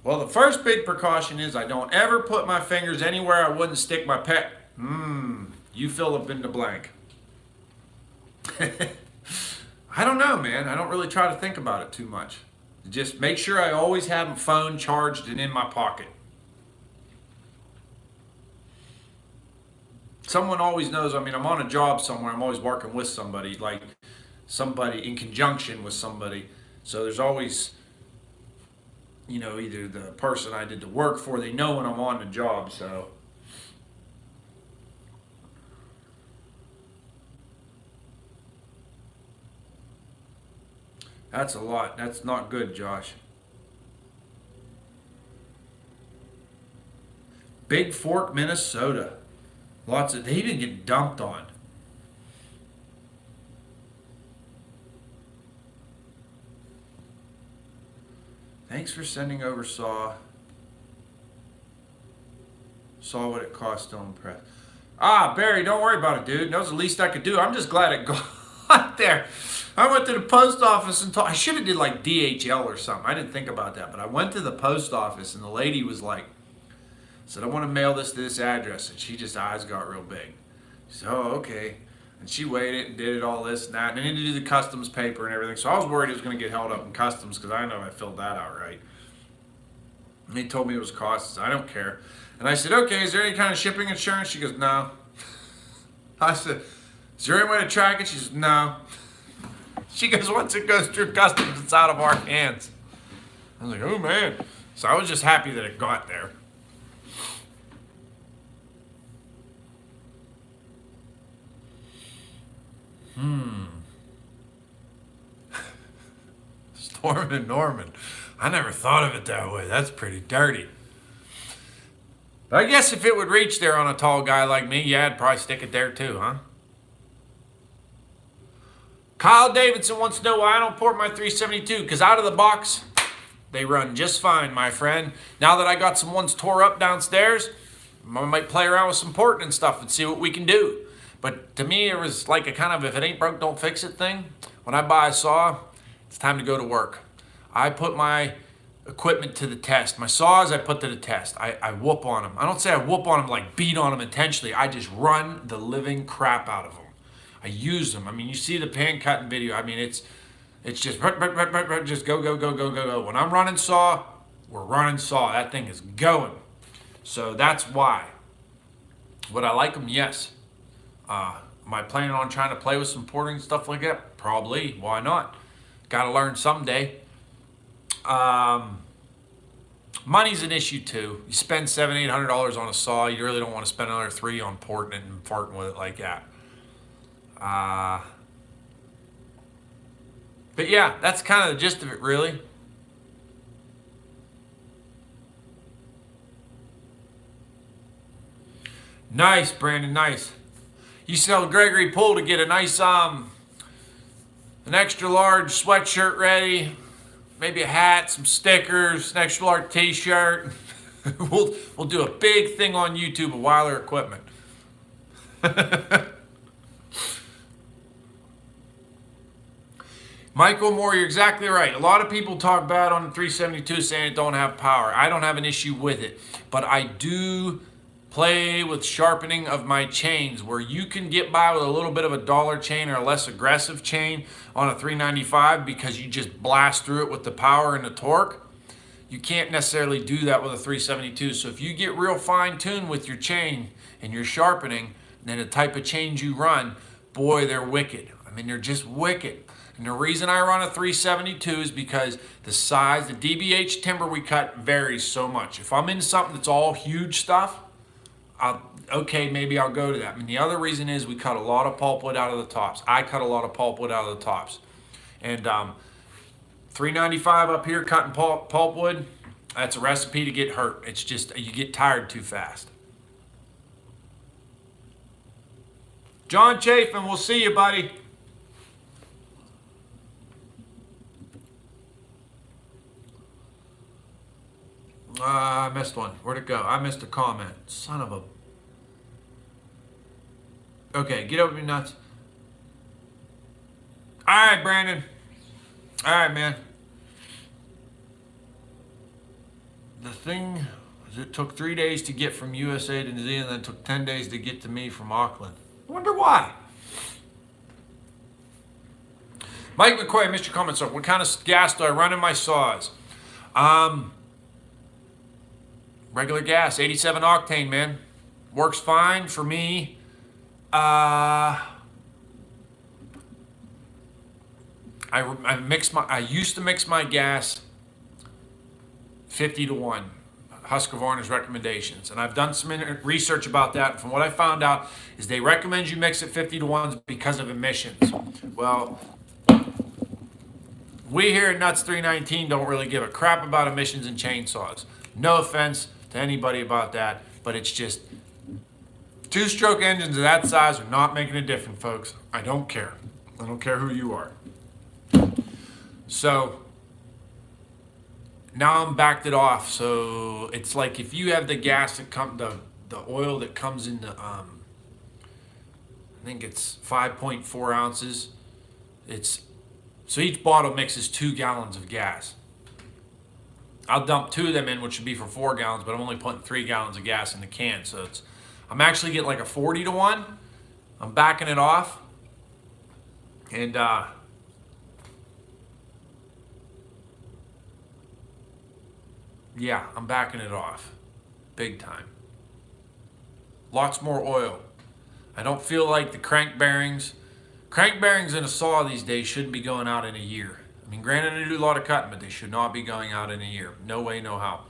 Well, the first big precaution is I don't ever put my fingers anywhere I wouldn't stick my pet. You fill up in the blank. I don't know, man. I don't really try to think about it too much. Just make sure I always have my phone charged and in my pocket. Someone always knows, I mean, I'm on a job somewhere, I'm always working with somebody, like somebody in conjunction with somebody. So there's always, either the person I did the work for, they know when I'm on the job, so. That's a lot. That's not good, Josh. Big Fork, Minnesota. They didn't get dumped on. Thanks for sending over Saw what it cost to impress. Barry, don't worry about it, dude. That was the least I could do. I'm just glad it got there. I went to the post office and I should have did like DHL or something. I didn't think about that, but I went to the post office and the lady was like, said, I want to mail this to this address. And she just eyes got real big. She said, oh, okay. And she waited and did it all this and that. And I needed to do the customs paper and everything. So I was worried it was going to get held up in customs because I know I filled that out right. And he told me it was costs. I don't care. And I said, okay, is there any kind of shipping insurance? She goes, no. I said, is there any way to track it? She says, no. She goes, once it goes through customs, it's out of our hands. I was like, oh, man. So I was just happy that it got there. Storm and Norman. I never thought of it that way. That's pretty dirty. But I guess if it would reach there on a tall guy like me, yeah, I'd probably stick it there too, huh? Kyle Davidson wants to know why I don't port my 372. Because out of the box, they run just fine, my friend. Now that I got some ones tore up downstairs, I might play around with some porting and stuff and see what we can do. But to me, it was like a kind of if it ain't broke, don't fix it thing. When I buy a saw, it's time to go to work. I put my equipment to the test. My saws I put to the test. I whoop on them. I don't say I whoop on them like beat on them intentionally. I just run the living crap out of them. I use them. I mean, you see the pan cutting video. I mean, it's just just go, go, go, go, go, go. When I'm running saw, we're running saw. That thing is going. So that's why. Would I like them? Yes. Am I planning on trying to play with some porting and stuff like that? Probably. Why not? Got to learn someday. Money's an issue too. You spend $700-800 on a saw. You really don't want to spend another $300 on porting it and farting with it like that. But yeah, that's kind of the gist of it, really. Nice, Brandon. Nice. You tell Gregory Poole to get a nice an extra large sweatshirt ready, maybe a hat, some stickers, an extra large t-shirt. we'll do a big thing on YouTube of Weiler equipment. Michael Moore, you're exactly right. A lot of people talk bad on the 372 saying it don't have power. I don't have an issue with it, but I do play with sharpening of my chains where you can get by with a little bit of a dollar chain or a less aggressive chain on a 395 because you just blast through it with the power and the torque. You can't necessarily do that with a 372. So if you get real fine tuned with your chain and your sharpening and the type of chains you run, boy, they're wicked. I mean, they're just wicked. And the reason I run a 372 is because the size, the DBH timber we cut varies so much. If I'm into something that's all huge stuff, maybe I'll go to that. I mean, the other reason is we cut a lot of pulpwood out of the tops. I cut a lot of pulpwood out of the tops. And 395 up here cutting pulpwood, that's a recipe to get hurt. It's just, you get tired too fast. John Chafin, we'll see you, buddy. I missed one. Where'd it go? I missed a comment. Son of a... Okay, get over your nuts. All right, Brandon. All right, man. The thing is it took 3 days to get from USA to New Zealand, then it took 10 days to get to me from Auckland. I wonder why. Mike McCoy, Mr. Comments. What kind of gas do I run in my saws? Regular gas, 87 octane, man. Works fine for me. I used to mix my gas 50 to 1. Husqvarna's recommendations. And I've done some research about that. And from what I found out is they recommend you mix it 50 to 1 because of emissions. Well, we here at Nuts 319 don't really give a crap about emissions in chainsaws. No offense to anybody about that, but it's just two-stroke engines of that size are not making a difference, folks. I don't care. I don't care who you are. So now I'm backed it off. So it's like if you have the gas that the oil that comes in the I think it's 5.4 ounces. So each bottle mixes 2 gallons of gas. I'll dump 2 of them in, which would be for 4 gallons, but I'm only putting 3 gallons of gas in the can. So I'm actually getting like a 40 to 1. I'm backing it off. And yeah, I'm backing it off. Big time. Lots more oil. I don't feel like the crank bearings in a saw these days shouldn't be going out in a year. I mean, granted, I do a lot of cutting, but they should not be going out in a year. No way, no how.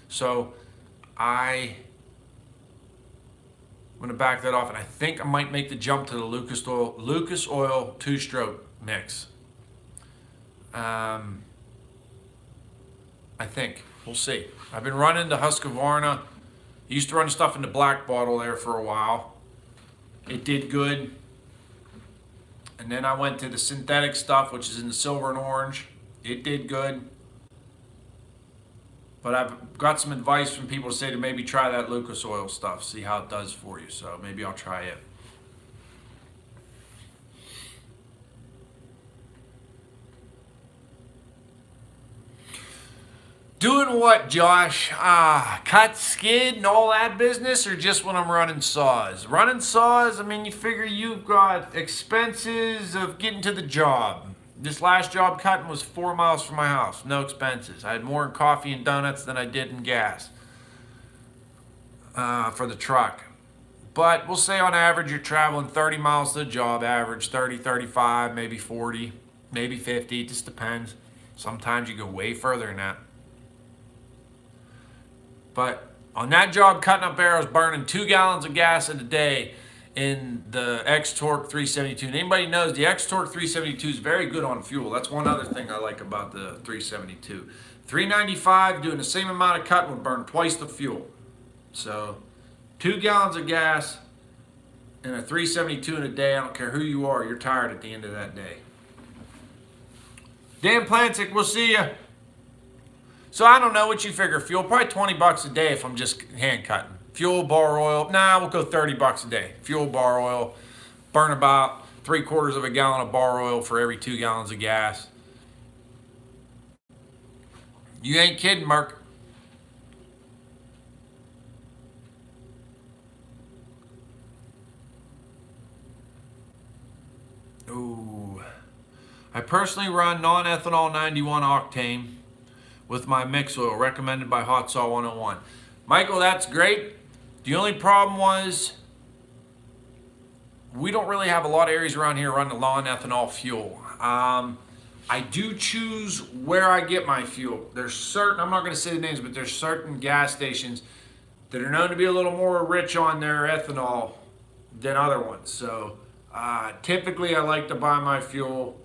So I'm going to back that off, and I think I might make the jump to the Lucas Oil 2-stroke mix. I think. We'll see. I've been running the Husqvarna. Used to run stuff in the black bottle there for a while. It did good. And then I went to the synthetic stuff, which is in the silver and orange. It did good. But I've got some advice from people to say to maybe try that Lucas Oil stuff, see how it does for you. So maybe I'll try it. Doing what, Josh? Cut, skid, and all that business, or just when I'm running saws? Running saws, I mean, you figure you've got expenses of getting to the job. This last job cutting was 4 miles from my house, no expenses. I had more in coffee and donuts than I did in gas for the truck. But we'll say on average you're traveling 30 miles to the job, average 30, 35, maybe 40, maybe 50, it just depends. Sometimes you go way further than that. But on that job, cutting up arrows, burning 2 gallons of gas in a day in the X-Torque 372. And anybody knows the X-Torque 372 is very good on fuel. That's one other thing I like about the 372. 395, doing the same amount of cutting would burn twice the fuel. So 2 gallons of gas in a 372 in a day, I don't care who you are, you're tired at the end of that day. Dan Plantic, we'll see you. So I don't know what you figure. Fuel, probably 20 bucks a day if I'm just hand cutting. Fuel, bar oil, we'll go 30 bucks a day. Fuel, bar oil, burn about 3/4 of a gallon of bar oil for every 2 gallons of gas. You ain't kidding, Mark. Ooh. I personally run non-ethanol 91 octane with my mix oil, recommended by Hot Saw 101. Michael, that's great. The only problem was we don't really have a lot of areas around here running non-ethanol fuel. I do choose where I get my fuel. There's certain, I'm not going to say the names, but there's certain gas stations that are known to be a little more rich on their ethanol than other ones. So typically I like to buy my fuel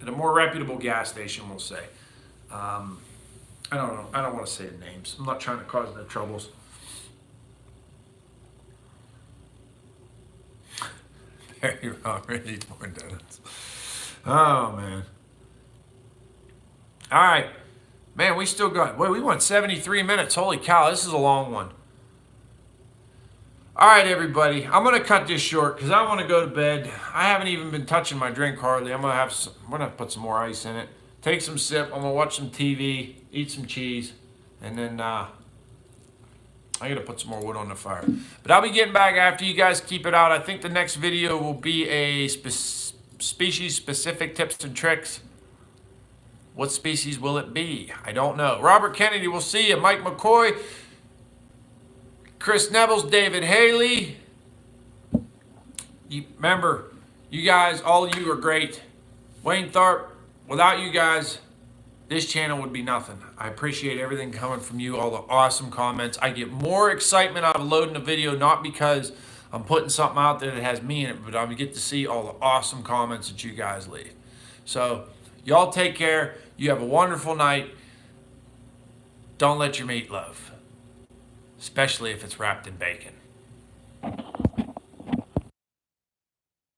at a more reputable gas station, we'll say. I don't know. I don't want to say the names. I'm not trying to cause no troubles. Very wrong. Ready for donuts. Oh, man. All right. Man, we still got... Wait, we went 73 minutes. Holy cow, this is a long one. All right, everybody. I'm going to cut this short because I want to go to bed. I haven't even been touching my drink hardly. I'm going to put some more ice in it. Take some sip. I'm going to watch some TV, eat some cheese, and then I gotta put some more wood on the fire. But I'll be getting back after you guys. Keep it out. I think the next video will be a species-specific tips and tricks. What species will it be? I don't know. Robert Kennedy, we'll see you. Mike McCoy, Chris Nevels, David Haley. Remember, you guys, all of you are great. Wayne Tharp, without you guys, this channel would be nothing. I appreciate everything coming from you, all the awesome comments. I get more excitement out of loading a video, not because I'm putting something out there that has me in it, but I get to see all the awesome comments that you guys leave. So, y'all take care. You have a wonderful night. Don't let your meat loaf, especially if it's wrapped in bacon.